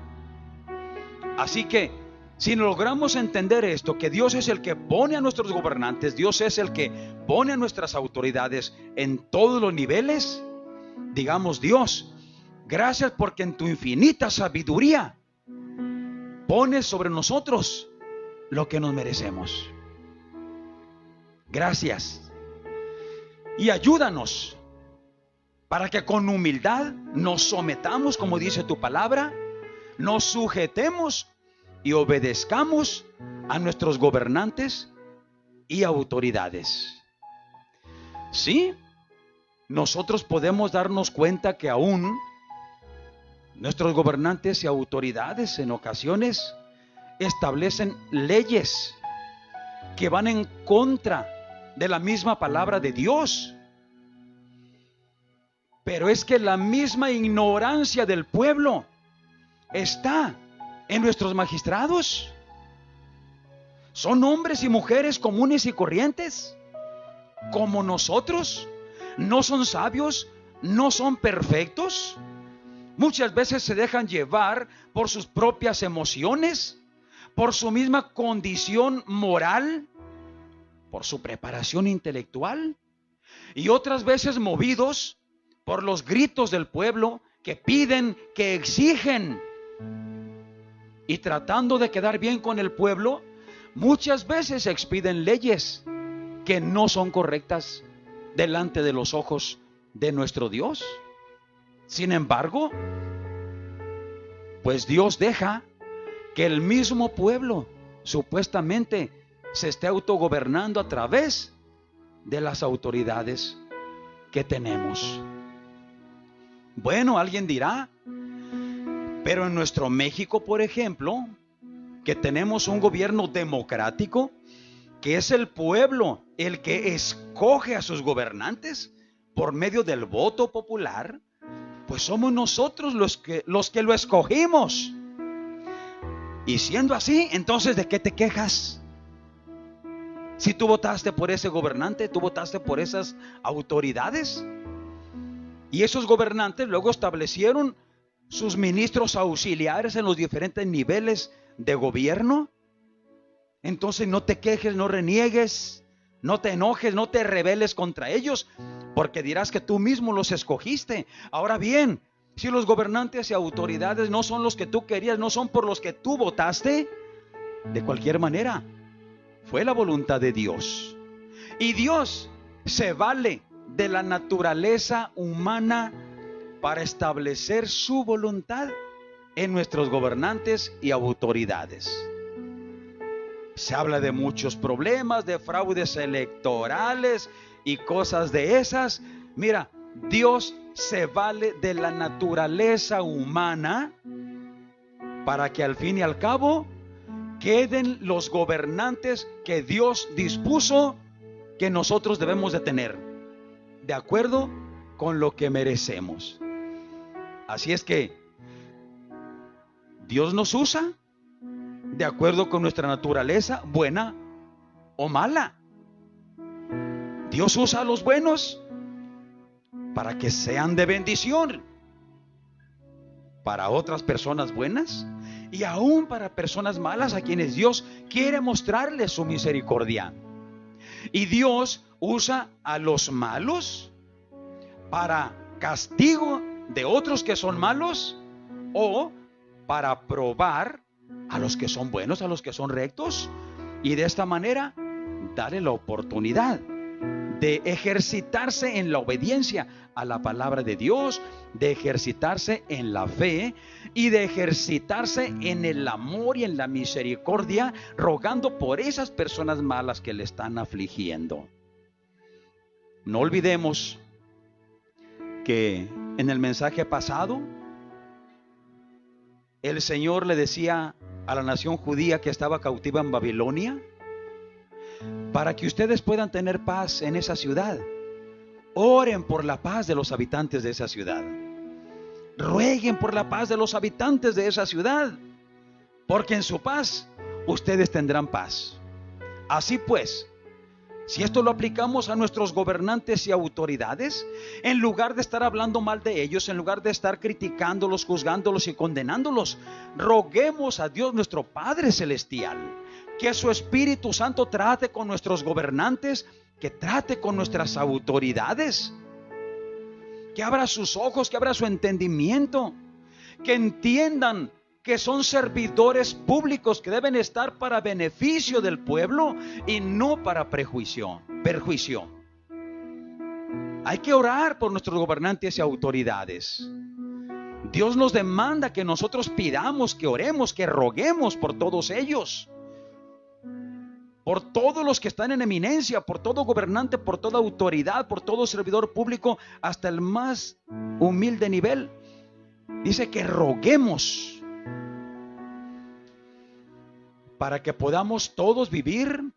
Speaker 1: Así que si logramos entender esto, que Dios es el que pone a nuestros gobernantes, Dios es el que pone a nuestras autoridades en todos los niveles, digamos: Dios, gracias porque en tu infinita sabiduría pones sobre nosotros lo que nos merecemos. Gracias. Y ayúdanos para que con humildad nos sometamos, como dice tu palabra, nos sujetemos y obedezcamos a nuestros gobernantes y autoridades. Sí, nosotros podemos darnos cuenta que aún nuestros gobernantes y autoridades en ocasiones establecen leyes que van en contra de la misma palabra de Dios. Pero es que la misma ignorancia del pueblo está en nuestros magistrados. Son hombres y mujeres comunes y corrientes, como nosotros. No son sabios, no son perfectos. Muchas veces se dejan llevar por sus propias emociones, por su misma condición moral, por su preparación intelectual, y otras veces movidos por los gritos del pueblo que piden, que exigen. Y tratando de quedar bien con el pueblo, muchas veces expiden leyes que no son correctas delante de los ojos de nuestro Dios. Sin embargo, pues Dios deja que el mismo pueblo supuestamente se esté autogobernando a través de las autoridades que tenemos. Bueno, alguien dirá, pero en nuestro México, por ejemplo, que tenemos un gobierno democrático, que es el pueblo el que escoge a sus gobernantes por medio del voto popular, pues somos nosotros los que lo escogimos. Y siendo así, entonces, ¿de qué te quejas? Si tú votaste por ese gobernante, tú votaste por esas autoridades. Y esos gobernantes luego establecieron sus ministros auxiliares en los diferentes niveles de gobierno. Entonces no te quejes, no reniegues, no te enojes, no te rebeles contra ellos, porque dirás que tú mismo los escogiste. Ahora bien, si los gobernantes y autoridades no son los que tú querías, no son por los que tú votaste, de cualquier manera, fue la voluntad de Dios. Y Dios se vale de la naturaleza humana para establecer su voluntad en nuestros gobernantes y autoridades. Se habla de muchos problemas, de fraudes electorales y cosas de esas. Mira, Dios se vale de la naturaleza humana para que al fin y al cabo queden los gobernantes que Dios dispuso que nosotros debemos de tener, de acuerdo con lo que merecemos. Así es que Dios nos usa de acuerdo con nuestra naturaleza, buena o mala. Dios usa a los buenos para que sean de bendición para otras personas buenas y aún para personas malas a quienes Dios quiere mostrarles su misericordia. Y Dios usa a los malos para castigo de otros que son malos o para probar a los que son buenos, a los que son rectos, y de esta manera darle la oportunidad de ejercitarse en la obediencia a la palabra de Dios, de ejercitarse en la fe y de ejercitarse en el amor y en la misericordia, rogando por esas personas malas que le están afligiendo. No olvidemos que en el mensaje pasado el Señor le decía a la nación judía que estaba cautiva en Babilonia: para que ustedes puedan tener paz en esa ciudad, oren por la paz de los habitantes de esa ciudad, rueguen por la paz de los habitantes de esa ciudad, porque en su paz ustedes tendrán paz. Así pues, si esto lo aplicamos a nuestros gobernantes y autoridades, en lugar de estar hablando mal de ellos, en lugar de estar criticándolos, juzgándolos y condenándolos, roguemos a Dios nuestro Padre Celestial que su Espíritu Santo trate con nuestros gobernantes, que trate con nuestras autoridades, que abra sus ojos, que abra su entendimiento, que entiendan que son servidores públicos que deben estar para beneficio del pueblo y no para perjuicio. Hay que orar por nuestros gobernantes y autoridades. Dios nos demanda que nosotros pidamos, que oremos, que roguemos por todos ellos, por todos los que están en eminencia, por todo gobernante, por toda autoridad, por todo servidor público, hasta el más humilde nivel. Dice que roguemos para que podamos todos vivir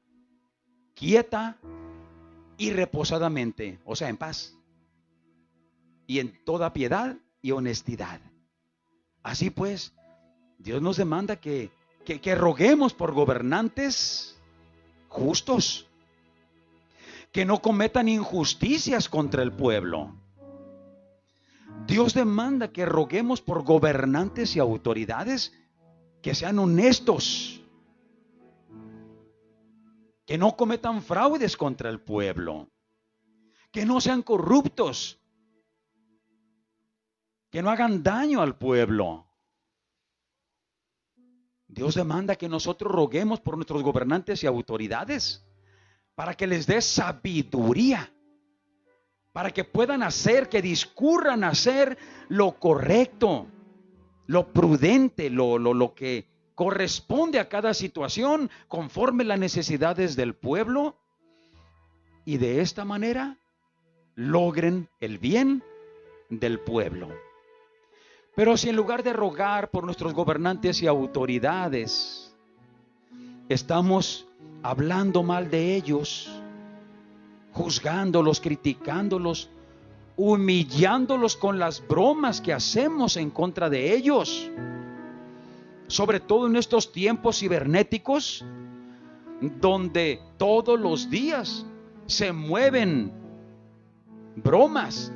Speaker 1: quieta y reposadamente, o sea, en paz, y en toda piedad y honestidad. Así pues, Dios nos demanda que roguemos por gobernantes justos, que no cometan injusticias contra el pueblo. Dios demanda que roguemos por gobernantes y autoridades que sean honestos, que no cometan fraudes contra el pueblo, que no sean corruptos, que no hagan daño al pueblo. Dios demanda que nosotros roguemos por nuestros gobernantes y autoridades para que les dé sabiduría, para que puedan hacer, que discurran hacer lo correcto, lo prudente, lo que corresponde a cada situación conforme las necesidades del pueblo, y de esta manera logren el bien del pueblo. Pero si en lugar de rogar por nuestros gobernantes y autoridades, estamos hablando mal de ellos, juzgándolos, criticándolos, humillándolos con las bromas que hacemos en contra de ellos, sobre todo en estos tiempos cibernéticos, donde todos los días se mueven bromas,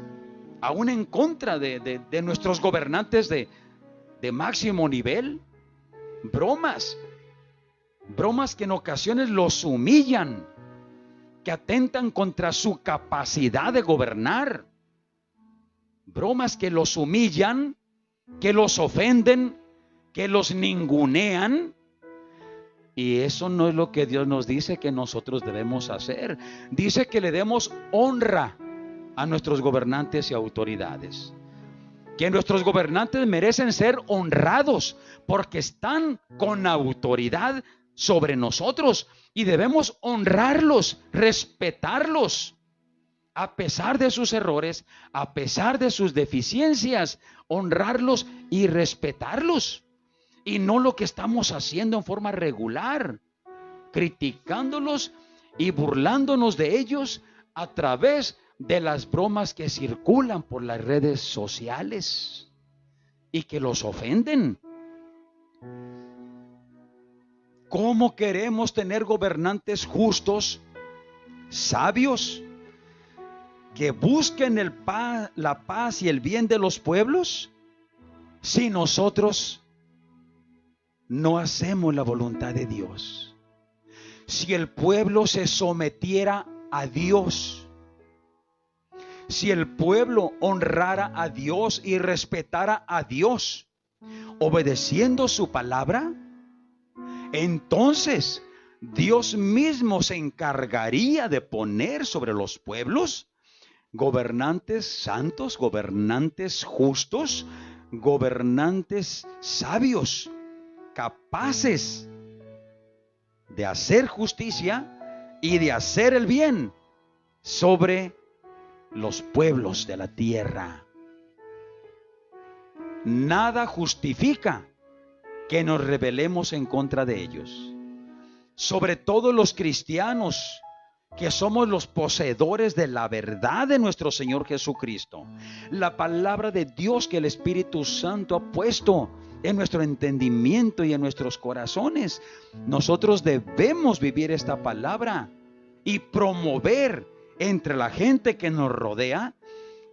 Speaker 1: aún en contra de nuestros gobernantes, de de máximo nivel, bromas que en ocasiones los humillan, que atentan contra su capacidad de gobernar, bromas que los humillan, que los ofenden, que los ningunean. Y eso no es lo que Dios nos dice que nosotros debemos hacer. Dice que le demos honra a nuestros gobernantes y autoridades, que nuestros gobernantes merecen ser honrados porque están con autoridad sobre nosotros y debemos honrarlos, respetarlos, a pesar de sus errores, a pesar de sus deficiencias, honrarlos y respetarlos. Y no lo que estamos haciendo en forma regular, criticándolos y burlándonos de ellos a través de las bromas que circulan por las redes sociales y que los ofenden. ¿Cómo queremos tener gobernantes justos, sabios, que busquen la paz y el bien de los pueblos, si nosotros no hacemos la voluntad de Dios? Si el pueblo se sometiera a Dios, si el pueblo honrara a Dios y respetara a Dios, obedeciendo su palabra, entonces Dios mismo se encargaría de poner sobre los pueblos gobernantes santos, gobernantes justos, gobernantes sabios, capaces de hacer justicia y de hacer el bien sobre los pueblos de la tierra. Nada justifica que nos rebelemos en contra de ellos, sobre todo los cristianos, que somos los poseedores de la verdad de nuestro Señor Jesucristo, la palabra de Dios que el Espíritu Santo ha puesto en nuestro entendimiento y en nuestros corazones. Nosotros debemos vivir esta palabra y promover entre la gente que nos rodea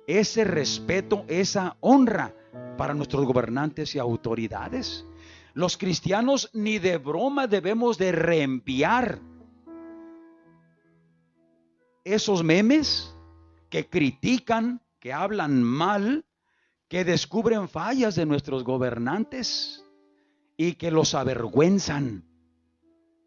Speaker 1: ese respeto, esa honra para nuestros gobernantes y autoridades. Los cristianos ni de broma debemos de reenviar esos memes que critican, que hablan mal, que descubren fallas de nuestros gobernantes y que los avergüenzan,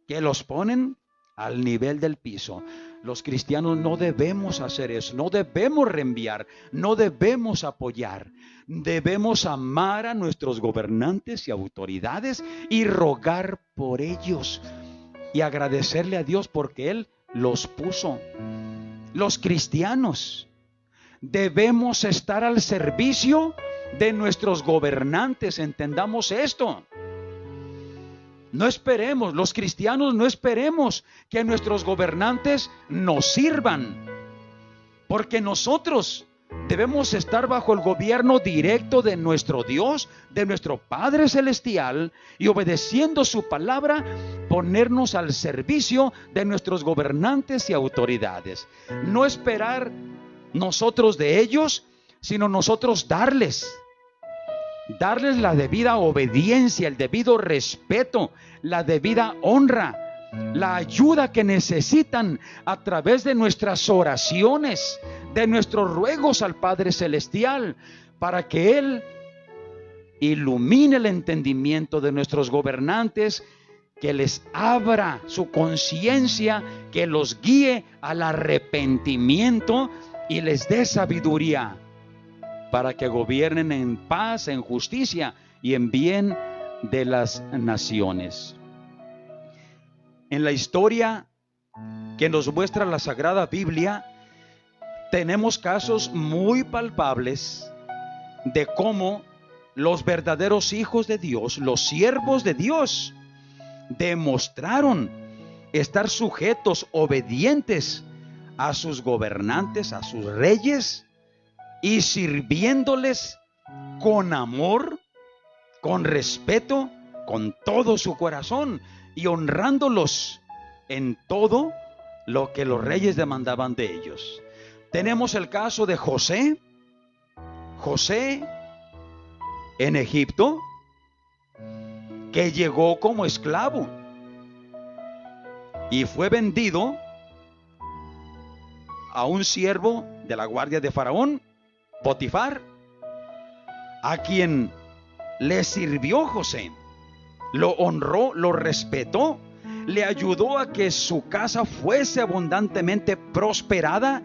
Speaker 1: que los ponen al nivel del piso. Los cristianos no debemos hacer eso, no debemos reenviar, no debemos apoyar. Debemos amar a nuestros gobernantes y autoridades y rogar por ellos y agradecerle a Dios porque Él los puso. Los cristianos debemos estar al servicio de nuestros gobernantes, entendamos esto. No esperemos, los cristianos no esperemos que nuestros gobernantes nos sirvan, porque nosotros debemos estar bajo el gobierno directo de nuestro Dios, de nuestro Padre Celestial, y obedeciendo su palabra, ponernos al servicio de nuestros gobernantes y autoridades. No esperar nosotros de ellos, sino nosotros darles la debida obediencia, el debido respeto, la debida honra, la ayuda que necesitan a través de nuestras oraciones, de nuestros ruegos al Padre Celestial, para que Él ilumine el entendimiento de nuestros gobernantes, que les abra su conciencia, que los guíe al arrepentimiento y les dé sabiduría para que gobiernen en paz, en justicia y en bien de las naciones. En la historia que nos muestra la Sagrada Biblia, tenemos casos muy palpables de cómo los verdaderos hijos de Dios, los siervos de Dios, demostraron estar sujetos, obedientes a sus gobernantes, a sus reyes, y sirviéndoles con amor, con respeto, con todo su corazón, y honrándolos en todo lo que los reyes demandaban de ellos. Tenemos el caso de José en Egipto, que llegó como esclavo y fue vendido a un siervo de la guardia de Faraón, Potifar, a quien le sirvió José, lo honró, lo respetó, le ayudó a que su casa fuese abundantemente prosperada,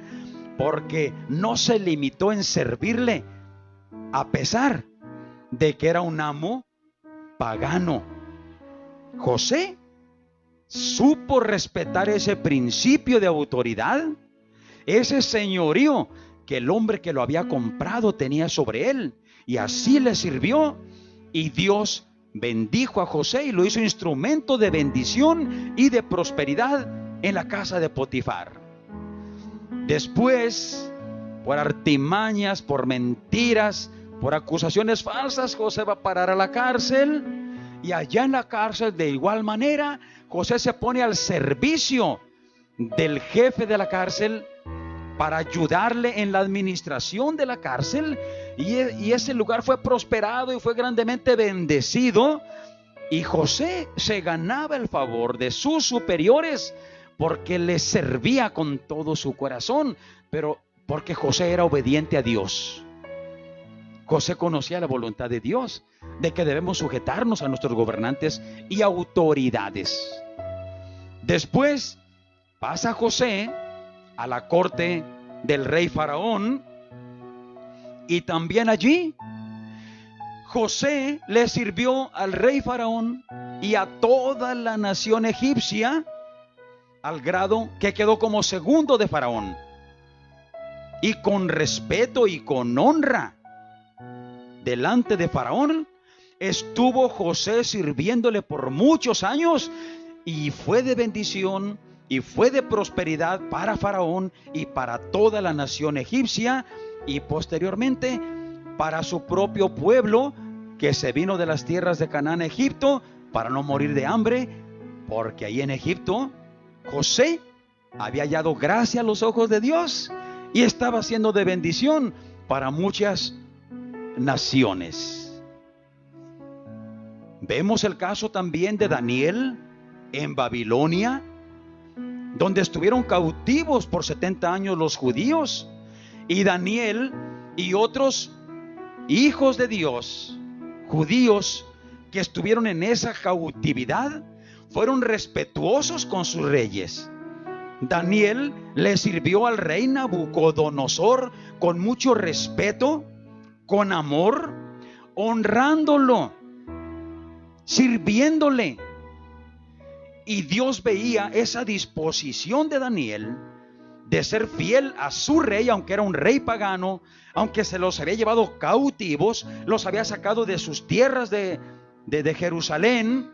Speaker 1: porque no se limitó en servirle, a pesar de que era un amo pagano. José supo respetar ese principio de autoridad, ese señorío que el hombre que lo había comprado tenía sobre él, y así le sirvió, y Dios bendijo a José y lo hizo instrumento de bendición y de prosperidad en la casa de Potifar. Después, por artimañas, por mentiras, por acusaciones falsas, José va a parar a la cárcel, y allá en la cárcel, de igual manera, José se pone al servicio del jefe de la cárcel para ayudarle en la administración de la cárcel, y ese lugar fue prosperado y fue grandemente bendecido, y José se ganaba el favor de sus superiores porque le servía con todo su corazón, pero porque José era obediente a Dios. José conocía la voluntad de Dios, de que debemos sujetarnos a nuestros gobernantes y autoridades. Después pasa José a la corte del rey Faraón, y también allí José le sirvió al rey Faraón y a toda la nación egipcia, al grado que quedó como segundo de Faraón, y con respeto y con honra delante de Faraón estuvo José sirviéndole por muchos años, y fue de bendición y fue de prosperidad para Faraón y para toda la nación egipcia, y posteriormente para su propio pueblo, que se vino de las tierras de Canaán a Egipto para no morir de hambre, porque ahí en Egipto José había hallado gracia a los ojos de Dios y estaba siendo de bendición para muchas naciones. Vemos el caso también de Daniel en Babilonia, donde estuvieron cautivos por 70 años los judíos, y Daniel y otros hijos de Dios, judíos, que estuvieron en esa cautividad, fueron respetuosos con sus reyes. Daniel le sirvió al rey Nabucodonosor con mucho respeto, con amor, honrándolo, sirviéndole. Y Dios veía esa disposición de Daniel de ser fiel a su rey, aunque era un rey pagano, aunque se los había llevado cautivos, los había sacado de sus tierras de Jerusalén,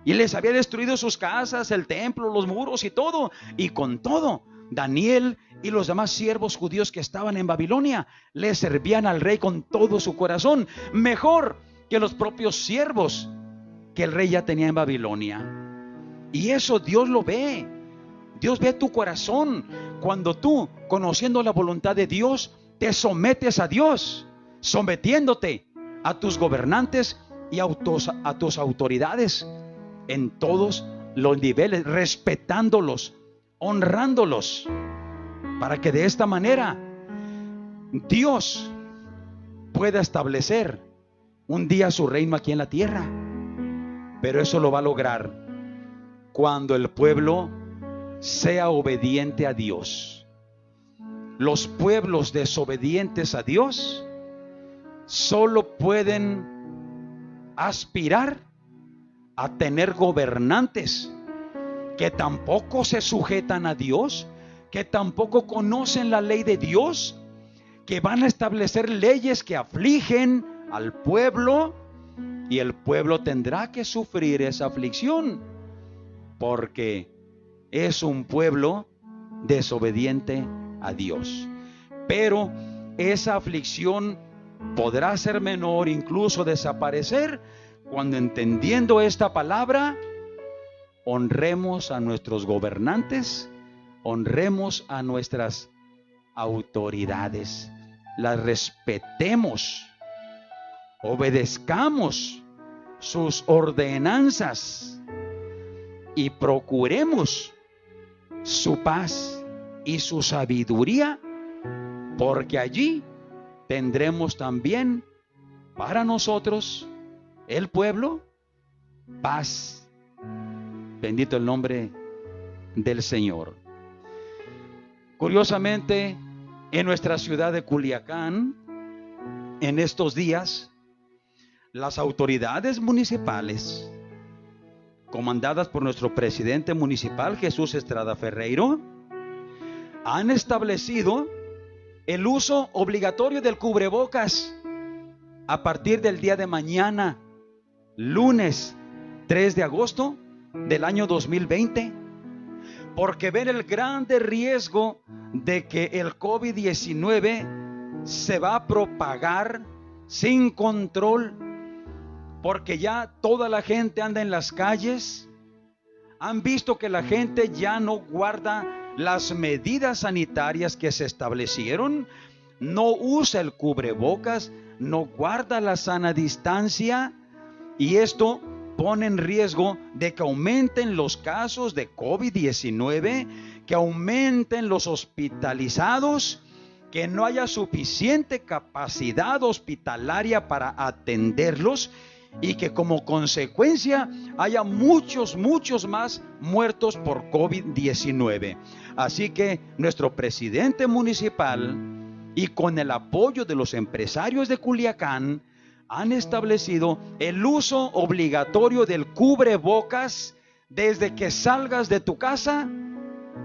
Speaker 1: y les había destruido sus casas, el templo, los muros y todo. Y con todo, Daniel y los demás siervos judíos que estaban en Babilonia le servían al rey con todo su corazón, mejor que los propios siervos que el rey ya tenía en Babilonia. Y eso Dios lo ve. Dios ve tu corazón cuando tú, conociendo la voluntad de Dios, te sometes a Dios, sometiéndote a tus gobernantes y a tus autoridades en todos los niveles, respetándolos, honrándolos, para que de esta manera Dios pueda establecer un día su reino aquí en la tierra. Pero eso lo va a lograr cuando el pueblo sea obediente a Dios. Los pueblos desobedientes a Dios solo pueden aspirar a tener gobernantes que tampoco se sujetan a Dios, que tampoco conocen la ley de Dios, que van a establecer leyes que afligen al pueblo, y el pueblo tendrá que sufrir esa aflicción porque es un pueblo desobediente a Dios. Pero esa aflicción podrá ser menor, incluso desaparecer, cuando, entendiendo esta palabra, honremos a nuestros gobernantes, honremos a nuestras autoridades, las respetemos, obedezcamos sus ordenanzas y procuremos su paz y su sabiduría, porque allí tendremos también para nosotros, el pueblo, paz. Bendito el nombre del Señor. Curiosamente, en nuestra ciudad de Culiacán, en estos días, las autoridades municipales, comandadas por nuestro presidente municipal, Jesús Estrada Ferreiro, han establecido el uso obligatorio del cubrebocas a partir del día de mañana, lunes 3 de agosto del año 2020, porque ven el grande riesgo de que el COVID-19 se va a propagar sin control, porque ya toda la gente anda en las calles. Han visto que la gente ya no guarda las medidas sanitarias que se establecieron, no usa el cubrebocas, no guarda la sana distancia, y esto pone en riesgo de que aumenten los casos de COVID-19, que aumenten los hospitalizados, que no haya suficiente capacidad hospitalaria para atenderlos, y que como consecuencia haya muchos más muertos por COVID-19. Así que nuestro presidente municipal, y con el apoyo de los empresarios de Culiacán, han establecido el uso obligatorio del cubrebocas desde que salgas de tu casa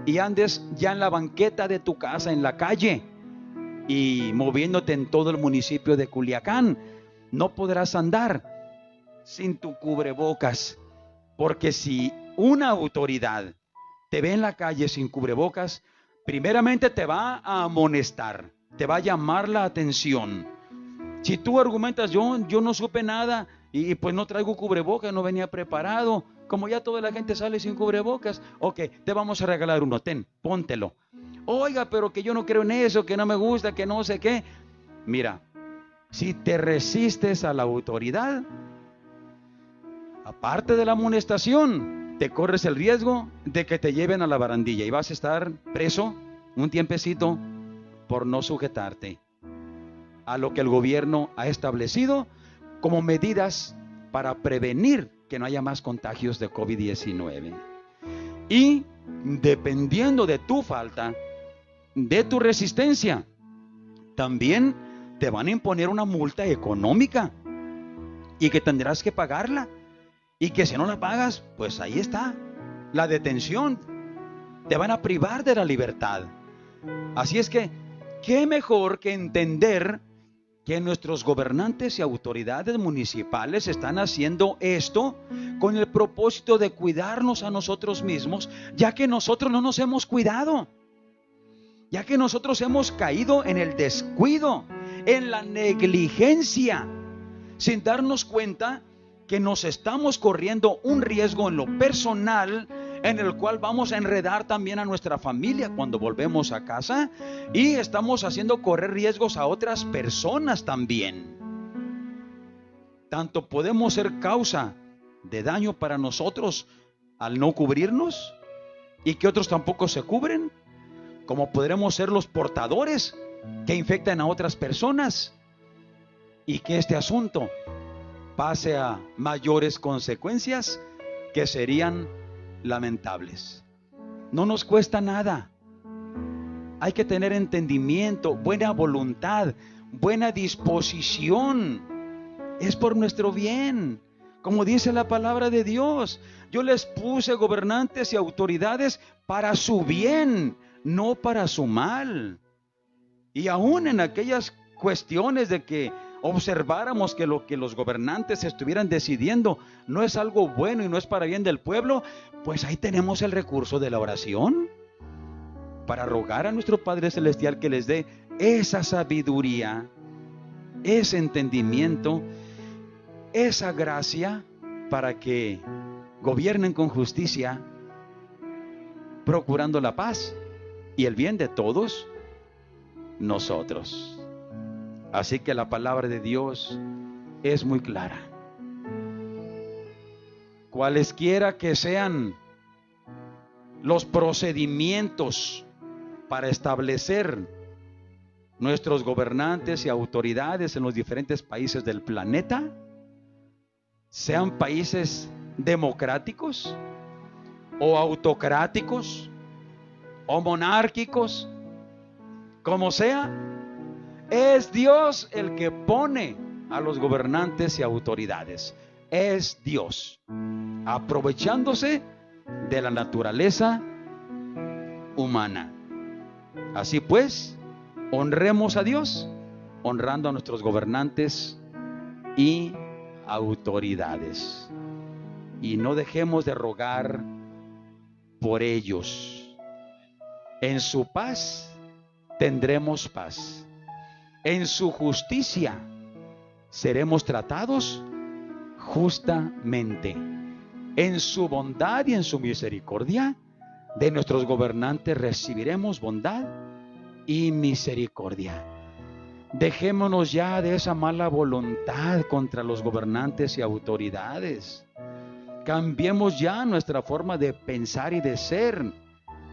Speaker 1: y andes ya en la banqueta de tu casa, en la calle, y moviéndote en todo el municipio de Culiacán. No podrás andar sin tu cubrebocas, porque si una autoridad te ve en la calle sin cubrebocas, primeramente te va a amonestar, te va a llamar la atención. Si tú argumentas, yo no supe nada y pues no traigo cubrebocas, no venía preparado, como ya toda la gente sale sin cubrebocas, ok, te vamos a regalar uno, ten, póntelo. Oiga, pero que yo no creo en eso, que no me gusta, que no sé qué. Mira, si te resistes a la autoridad, aparte de la amonestación, te corres el riesgo de que te lleven a la barandilla y vas a estar preso un tiempecito por no sujetarte a lo que el gobierno ha establecido como medidas para prevenir que no haya más contagios de COVID-19. Y dependiendo de tu falta, de tu resistencia, también te van a imponer una multa económica y que tendrás que pagarla. Y que si no la pagas, pues ahí está, la detención. Te van a privar de la libertad. Así es que, ¿qué mejor que entender que nuestros gobernantes y autoridades municipales están haciendo esto con el propósito de cuidarnos a nosotros mismos, ya que nosotros no nos hemos cuidado, ya que nosotros hemos caído en el descuido, en la negligencia, sin darnos cuenta que nos estamos corriendo un riesgo en lo personal, en el cual vamos a enredar también a nuestra familia cuando volvemos a casa, y estamos haciendo correr riesgos a otras personas también. Tanto podemos ser causa de daño para nosotros al no cubrirnos y que otros tampoco se cubren, como podremos ser los portadores que infectan a otras personas y que este asunto pase a mayores consecuencias que serían lamentables. No nos cuesta nada. Hay que tener entendimiento, buena voluntad, buena disposición. Es por nuestro bien, como dice la palabra de Dios. Yo les puse gobernantes y autoridades para su bien, no para su mal. Y aún en aquellas cuestiones de que observáramos que lo que los gobernantes estuvieran decidiendo no es algo bueno y no es para bien del pueblo, pues ahí tenemos el recurso de la oración para rogar a nuestro Padre Celestial que les dé esa sabiduría, ese entendimiento, esa gracia para que gobiernen con justicia, procurando la paz y el bien de todos nosotros. Así que la palabra de Dios es muy clara. cualesquiera que sean los procedimientos para establecer nuestros gobernantes y autoridades en los diferentes países del planeta, sean países democráticos o autocráticos o monárquicos, como sea, es Dios el que pone a los gobernantes y autoridades. Es Dios, aprovechándose de la naturaleza humana. Así pues, honremos a Dios, honrando a nuestros gobernantes y autoridades. Y no dejemos de rogar por ellos. En su paz tendremos paz. En su justicia seremos tratados justamente. En su bondad y en su misericordia de nuestros gobernantes recibiremos bondad y misericordia. Dejémonos ya de esa mala voluntad contra los gobernantes y autoridades. Cambiemos ya nuestra forma de pensar y de ser,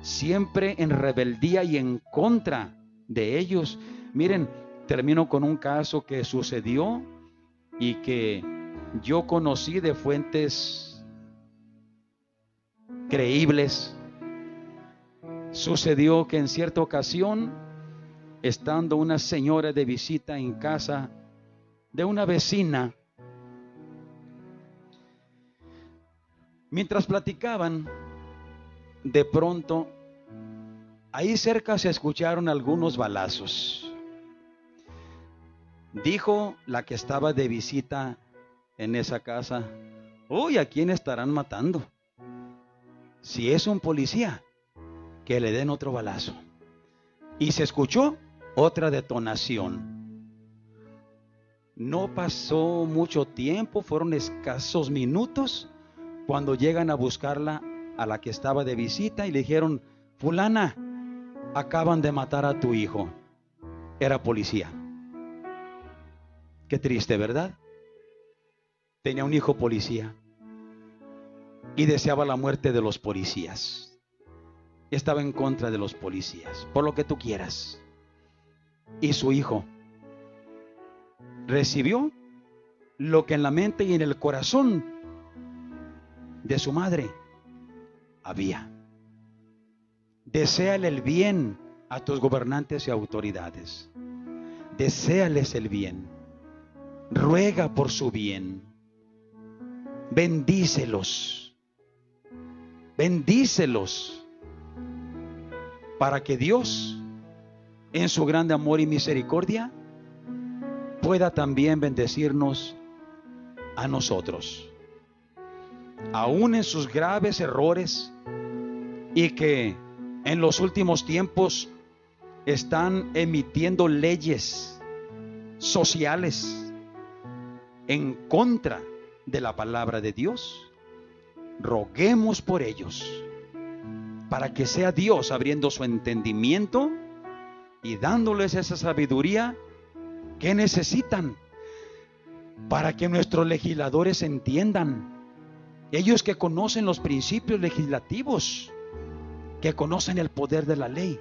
Speaker 1: siempre en rebeldía y en contra de ellos. Miren, termino con un caso que sucedió y que yo conocí de fuentes creíbles. Sucedió que en cierta ocasión, estando una señora de visita en casa de una vecina, mientras platicaban, de pronto, ahí cerca se escucharon algunos balazos. Dijo la que estaba de visita en esa casa: uy, ¿a quién estarán matando? Si es un policía, que le den otro balazo. Y se escuchó otra detonación. No pasó mucho tiempo, fueron escasos minutos, cuando llegan a buscarla a la que estaba de visita y le dijeron: fulana, acaban de matar a tu hijo. Era policía. Qué triste, ¿verdad? Tenía un hijo policía y deseaba la muerte de los policías. Estaba en contra de los policías, por lo que tú quieras. Y su hijo recibió lo que en la mente y en el corazón de su madre había. Deséale el bien a tus gobernantes y autoridades. Deséales el bien. Ruega por su bien. Bendícelos. Bendícelos. Para que Dios, en su grande amor y misericordia, pueda también bendecirnos a nosotros. Aún en sus graves errores, y que en los últimos tiempos están emitiendo leyes sociales en contra de la palabra de Dios, roguemos por ellos, para que sea Dios abriendo su entendimiento y dándoles esa sabiduría que necesitan, para que nuestros legisladores entiendan, ellos que conocen los principios legislativos, que conocen el poder de la ley,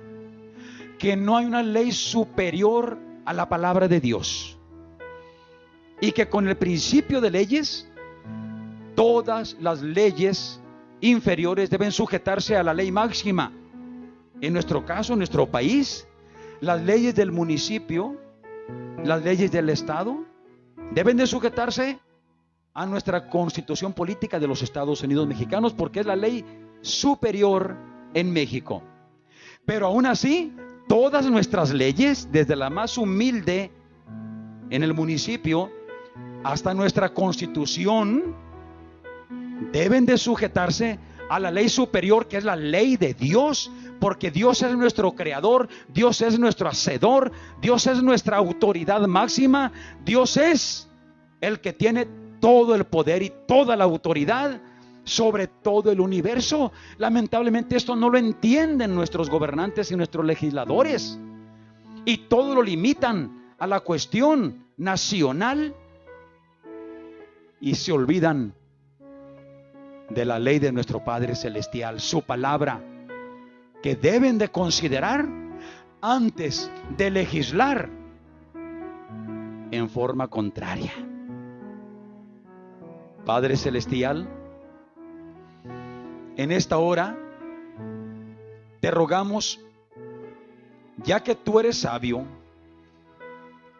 Speaker 1: que no hay una ley superior a la palabra de Dios, y que con el principio de leyes, todas las leyes inferiores deben sujetarse a la ley máxima. En nuestro caso, en nuestro país, las leyes del municipio, las leyes del estado, deben de sujetarse a nuestra constitución política de los Estados Unidos mexicanos, porque es la ley superior en México. Pero aún así, todas nuestras leyes, desde la más humilde en el municipio hasta nuestra constitución, deben de sujetarse a la ley superior, que es la ley de Dios, porque Dios es nuestro creador, Dios es nuestro hacedor, Dios es nuestra autoridad máxima, Dios es el que tiene todo el poder y toda la autoridad sobre todo el universo. Lamentablemente esto no lo entienden nuestros gobernantes y nuestros legisladores, y todo lo limitan a la cuestión nacional y se olvidan de la ley de nuestro Padre Celestial, su palabra, que deben de considerar antes de legislar en forma contraria. Padre Celestial, en esta hora te rogamos, ya que tú eres sabio,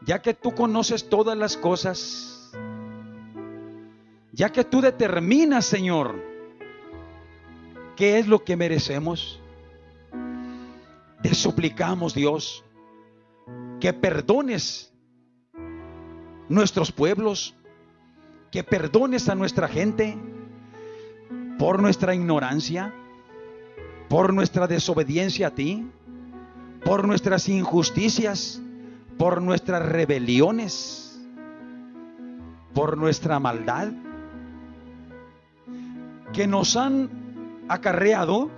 Speaker 1: ya que tú conoces todas las cosas, ya que tú determinas, Señor, qué es lo que merecemos, te suplicamos, Dios, que perdones nuestros pueblos, que perdones a nuestra gente por nuestra ignorancia, por nuestra desobediencia a ti, por nuestras injusticias, por nuestras rebeliones, por nuestra maldad, que nos han acarreado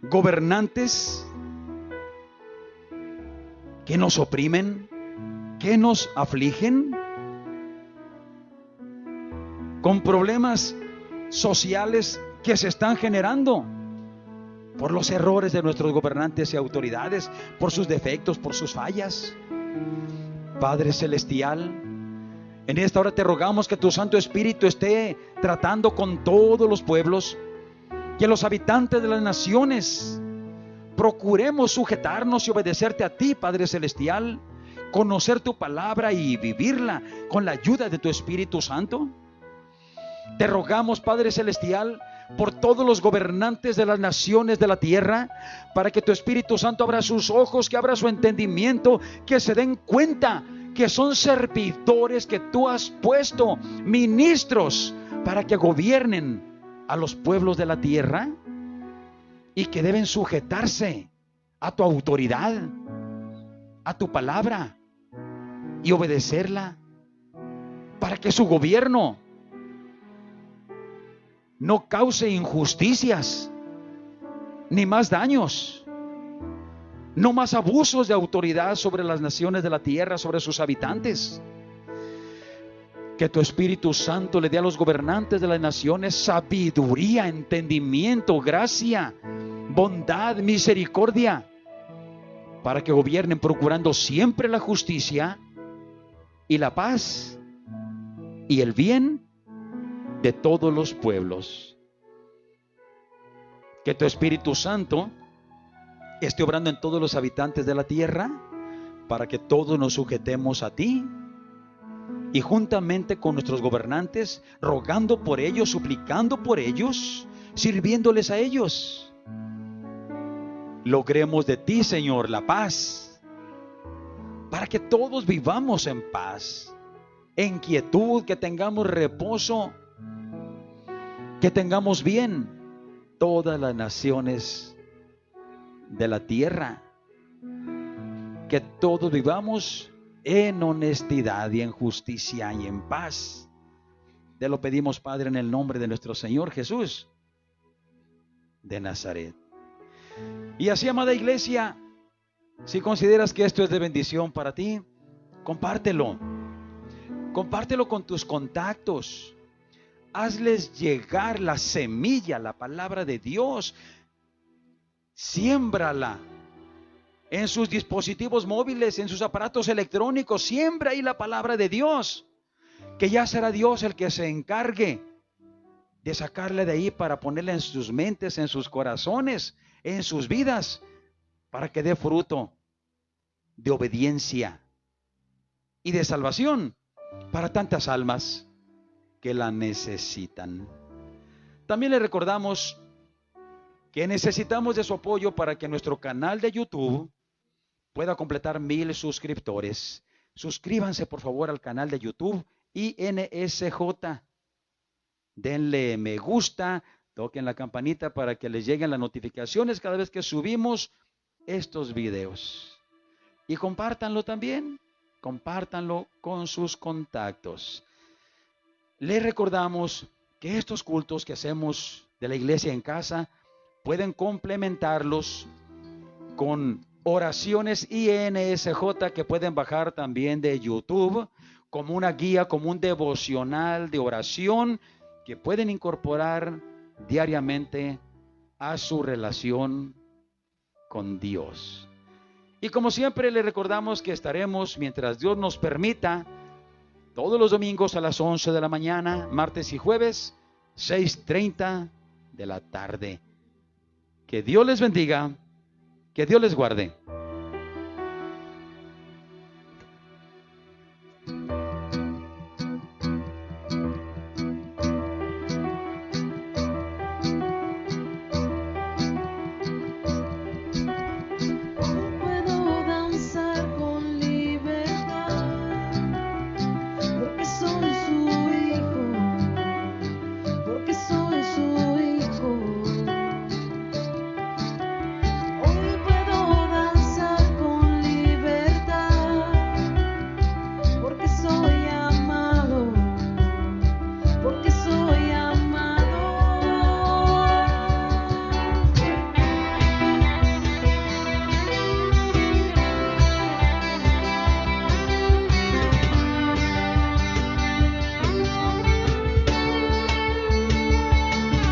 Speaker 1: gobernantes que nos oprimen, que nos afligen, con problemas sociales que se están generando por los errores de nuestros gobernantes y autoridades, por sus defectos, por sus fallas. Padre Celestial, en esta hora te rogamos que tu Santo Espíritu esté tratando con todos los pueblos, que los habitantes de las naciones procuremos sujetarnos y obedecerte a ti, Padre Celestial, conocer tu palabra y vivirla con la ayuda de tu Espíritu Santo. Te rogamos, Padre Celestial, por todos los gobernantes de las naciones de la tierra, para que tu Espíritu Santo abra sus ojos, que abra su entendimiento, que se den cuenta que son servidores que tú has puesto, ministros, para que gobiernen a los pueblos de la tierra, y que deben sujetarse a tu autoridad, a tu palabra, y obedecerla, para que su gobierno no cause injusticias, ni más daños, no más abusos de autoridad sobre las naciones de la tierra, sobre sus habitantes. Que tu Espíritu Santo le dé a los gobernantes de las naciones sabiduría, entendimiento, gracia, bondad, misericordia, para que gobiernen procurando siempre la justicia y la paz y el bien de todos los pueblos. Que tu Espíritu Santo esté obrando en todos los habitantes de la tierra, para que todos nos sujetemos a ti, y juntamente con nuestros gobernantes, rogando por ellos, suplicando por ellos, sirviéndoles a ellos, logremos de ti, Señor, la paz, para que todos vivamos en paz, en quietud, que tengamos reposo, que tengamos bien todas las naciones de la tierra, que todos vivamos en honestidad y en justicia y en paz. Te lo pedimos, Padre, en el nombre de nuestro Señor Jesús de Nazaret. Y así, amada iglesia, si consideras que esto es de bendición para ti, compártelo. Compártelo con tus contactos. Hazles llegar la semilla, la palabra de Dios. Siémbrala en sus dispositivos móviles, en sus aparatos electrónicos. Siembra ahí la palabra de Dios, que ya será Dios el que se encargue de sacarla de ahí para ponerla en sus mentes, en sus corazones, en sus vidas, para que dé fruto de obediencia y de salvación para tantas almas que la necesitan. También le recordamos que necesitamos de su apoyo para que nuestro canal de YouTube pueda completar 1000 suscriptores. Suscríbanse por favor al canal de YouTube INSJ. Denle me gusta, toquen la campanita para que les lleguen las notificaciones cada vez que subimos estos videos. Y compártanlo también, compártanlo con sus contactos. Les recordamos que estos cultos que hacemos de la iglesia en casa pueden complementarlos con oraciones INSJ que pueden bajar también de YouTube, como una guía, como un devocional de oración que pueden incorporar diariamente a su relación con Dios. Y como siempre le recordamos que estaremos, mientras Dios nos permita, todos los domingos a las 11 de la mañana, martes y jueves, 6:30 de la tarde. Que Dios les bendiga, que Dios les guarde.
Speaker 5: Puedo danzar con libertad, porque soy su hijo, porque soy su hijo. Hoy puedo danzar con libertad, porque soy amado, porque soy amado.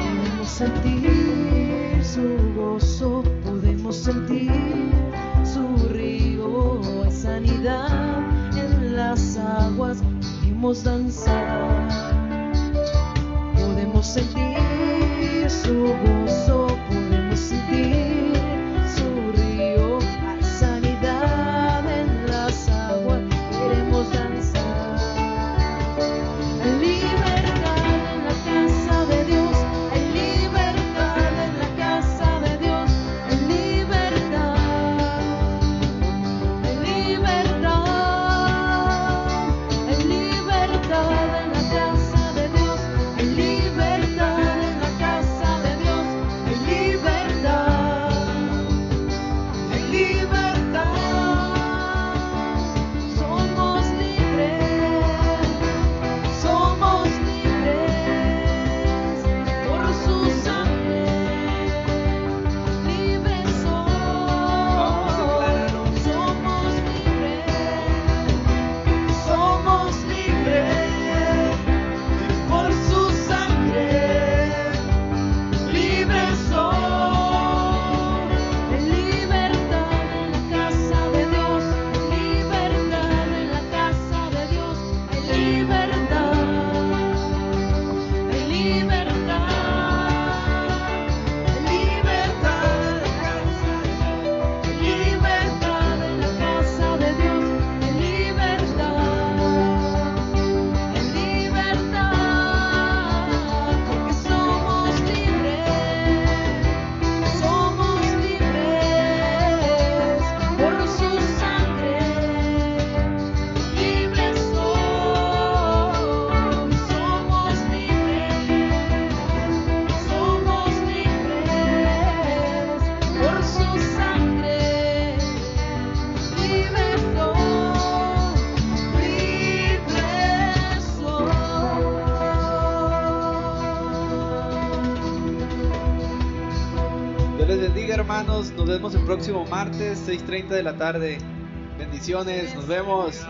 Speaker 5: Podemos sentir su gozo, podemos sentir su río, hay sanidad en las aguas, podemos danzar. Podemos sentir su gozo, podemos sentir su río, hay sanidad en las aguas, queremos danzar. Hay libertad en la casa de Dios, hay libertad en la casa de Dios, hay libertad, hay libertad, hay libertad en la casa de Dios, hay libertad en la casa de Dios, hay libertad, hay libertad. Somos libres, somos libres por su sangre, libres somos, somos libres por su sangre, libres somos, en libertad en la casa de Dios, libertad en la casa de Dios, hay libertad, hay libertad, hay libertad en la casa de Dios, hay libertad en la casa de Dios, hay libertad, porque somos libres por su sangre, libres somos libres por su sangre, libres
Speaker 4: Dios les bendiga, hermanos. Nos vemos el próximo martes, 6:30 de la tarde. Bendiciones, nos vemos.